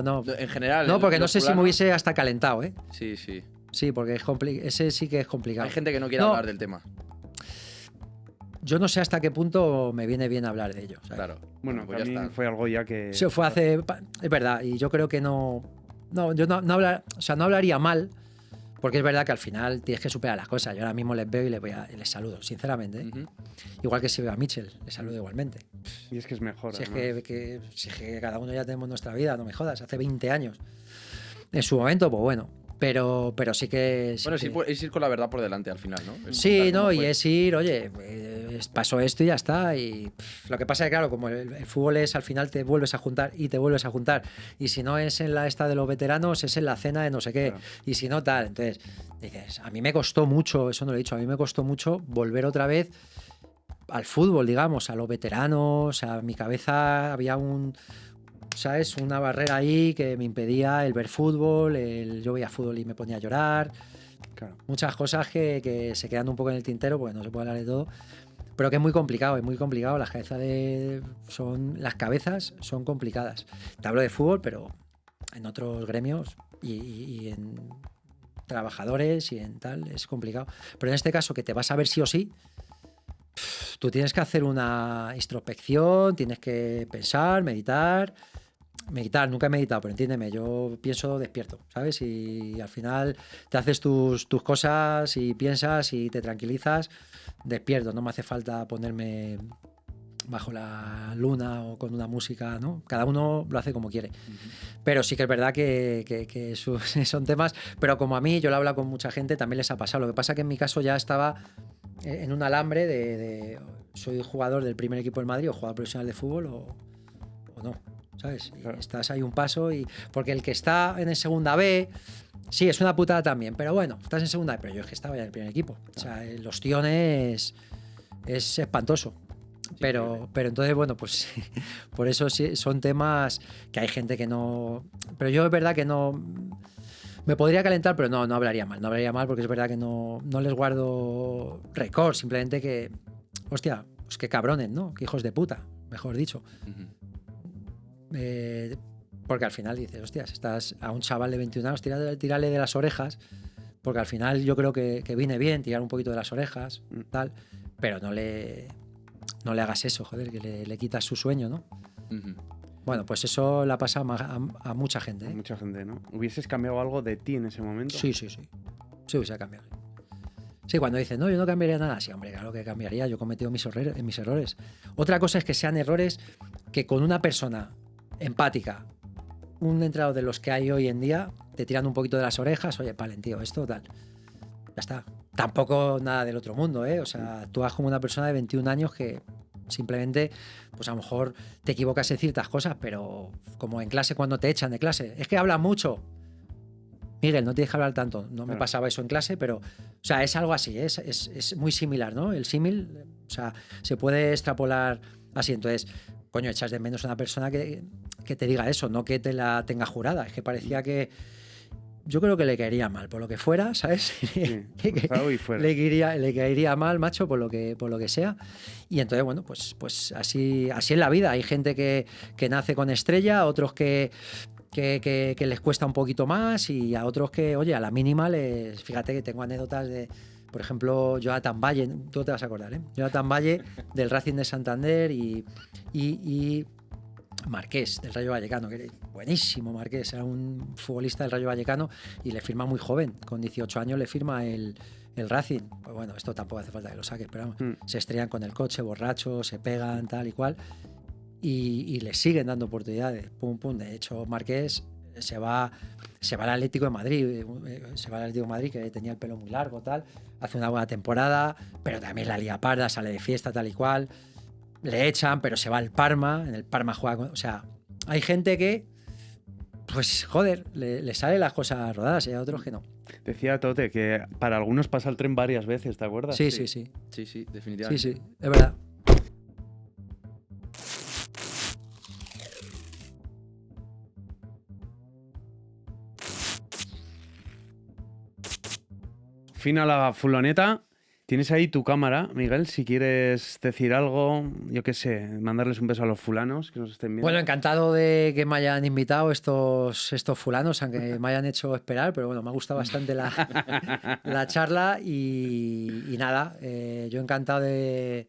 No. En general. No, porque no sé si me hubiese hasta calentado, ¿eh? Sí. Sí, porque ese sí que es complicado. Hay gente que no quiere hablar del tema. Yo no sé hasta qué punto me viene bien hablar de ello, ¿sabes? Claro. Bueno, pues también ya está. fue algo ya que... Sí, fue hace... Es verdad, y yo creo que no... No, yo no hablaría mal, porque es verdad que al final tienes que superar las cosas. Yo ahora mismo les veo y les saludo, sinceramente, ¿eh? Igual que si veo a Mitchell, les saludo igualmente. Y es que es mejor. Si es que cada uno ya tenemos nuestra vida, no me jodas, hace 20 años. En su momento, pues bueno... Pero sí que... Bueno, es ir con la verdad por delante al final, ¿no? Sí, ¿no? Y es ir, oye, pasó esto y ya está. Y lo que pasa es que, claro, como el fútbol es, al final te vuelves a juntar y te vuelves a juntar. Y si no es en la esta de los veteranos, es en la cena de no sé qué. Claro. Y si no, tal. Entonces, dices, a mí me costó mucho, eso no lo he dicho, a mí me costó mucho volver otra vez al fútbol, digamos, a los veteranos. A mi cabeza había ¿sabes? Una barrera ahí que me impedía el ver fútbol, yo veía fútbol y me ponía a llorar. Claro. Muchas cosas que se quedan un poco en el tintero porque no se puede hablar de todo, pero que es muy complicado. Las cabezas son complicadas. Te hablo de fútbol, pero en otros gremios y en trabajadores y en tal es complicado. Pero en este caso, que te vas a ver sí o sí, tú tienes que hacer una introspección, tienes que pensar, meditar, nunca he meditado, pero entiéndeme, yo pienso despierto, ¿sabes? Y al final te haces tus cosas y piensas y te tranquilizas despierto, no me hace falta ponerme bajo la luna o con una música, ¿no? Cada uno lo hace como quiere. Pero sí que es verdad que son temas, pero como a mí, yo lo he hablado con mucha gente, también les ha pasado. Lo que pasa que en mi caso ya estaba en un alambre de soy jugador del primer equipo del Madrid o jugador profesional de fútbol o no, ¿sabes? Y estás ahí un paso porque el que está en segunda B, sí, es una putada también, pero bueno, estás en segunda B, pero yo es que estaba ya en el primer equipo. O sea, el ostión es espantoso. Pero entonces, bueno, pues por eso sí, son temas que hay gente que no... Pero yo es verdad que no... Me podría calentar, pero no hablaría mal. No hablaría mal porque es verdad que no les guardo récord. Simplemente que, hostia, pues qué cabrones, ¿no? Qué hijos de puta, mejor dicho. Porque al final dices, hostias, estás a un chaval de 21 años, tírale de las orejas, porque al final yo creo que viene bien tirar un poquito de las orejas, tal, pero no le hagas eso, joder, que le quitas su sueño, ¿no? Bueno, pues eso le ha pasado a mucha gente, ¿eh? A mucha gente, ¿no? ¿Hubieses cambiado algo de ti en ese momento? Sí. Sí, hubiese cambiado. Sí, cuando dicen, no, yo no cambiaría nada. Sí, hombre, claro que cambiaría. Yo he cometido mis errores. Otra cosa es que sean errores que con una persona empática, un entrenador de los que hay hoy en día, te tiran un poquito de las orejas, oye, palen, tío, esto, tal. Ya está. Tampoco nada del otro mundo, ¿eh? O sea, tú vas como una persona de 21 años que simplemente, pues a lo mejor te equivocas en ciertas cosas, pero como en clase cuando te echan de clase, es que hablas mucho. Miguel, no tienes que hablar tanto. No me pasaba eso en clase, pero, o sea, es algo así, es muy similar, ¿no? El símil, o sea, se puede extrapolar así. Entonces, coño, echas de menos a una persona que te diga eso, no que te la tenga jurada. Es que parecía que yo creo que le caería mal, por lo que fuera, ¿sabes? Sí, cruzado y fuera. le caería mal, macho, por lo que sea. Y entonces, bueno, pues así es la vida. Hay gente que nace con estrella, otros que les cuesta un poquito más y a otros que, oye, a la mínima les... Fíjate que tengo anécdotas de, por ejemplo, Jonathan Valle, tú te vas a acordar, ¿eh? Jonathan Valle del Racing de Santander y Marqués del Rayo Vallecano, que era buenísimo Marqués, era un futbolista del Rayo Vallecano y le firma muy joven, con 18 años le firma el Racing. Pues bueno, esto tampoco hace falta que lo saques, pero vamos, se estrellan con el coche, borrachos, se pegan, tal y cual, y les siguen dando oportunidades, pum, pum. De hecho, Marqués se va al Atlético de Madrid, que tenía el pelo muy largo, tal, hace una buena temporada, pero también la lía parda, sale de fiesta, tal y cual. Le echan, pero se va al Parma. En el Parma juega. O sea, hay gente que, pues, joder, le salen las cosas rodadas y hay otros que no. Decía Tote que para algunos pasa el tren varias veces, ¿te acuerdas? Sí, definitivamente. Sí, es verdad. Fin a la fulaneta. Tienes ahí tu cámara, Miguel, si quieres decir algo, yo qué sé, mandarles un beso a los fulanos que nos estén viendo. Bueno, encantado de que me hayan invitado estos fulanos, aunque me hayan hecho esperar, pero bueno, me ha gustado bastante la charla y nada, yo encantado de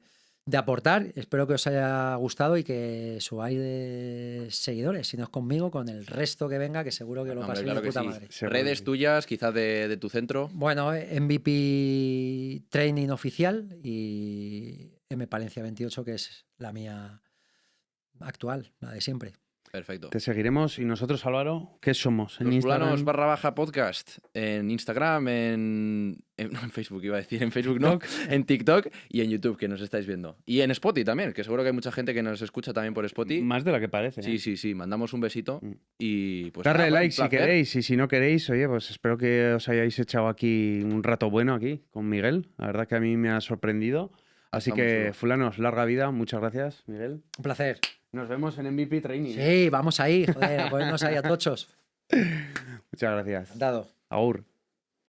aportar. Espero que os haya gustado y que subáis de seguidores, si no es conmigo, con el resto que venga, que seguro que lo paséis de puta madre. Redes tuyas, quizás de tu centro. Bueno, MVP Training oficial y M Palencia 28, que es la mía actual, la de siempre. Perfecto. Te seguiremos. ¿Y nosotros, Álvaro, qué somos? Los Fulanos _podcast en Instagram, no, en Facebook iba a decir, en Facebook no, en TikTok y en YouTube, que nos estáis viendo. Y en Spotify también, que seguro que hay mucha gente que nos escucha también por Spotify. Más de la que parece. Sí, mandamos un besito y pues... Darle like si queréis, y si no queréis, oye, pues espero que os hayáis echado aquí un rato bueno aquí con Miguel. La verdad que a mí me ha sorprendido. Así que, fulanos, larga vida. Muchas gracias, Miguel. Un placer. Nos vemos en MVP Training. Sí, vamos ahí, joder, a ponernos ahí a tochos. Muchas gracias. Dado. Agur.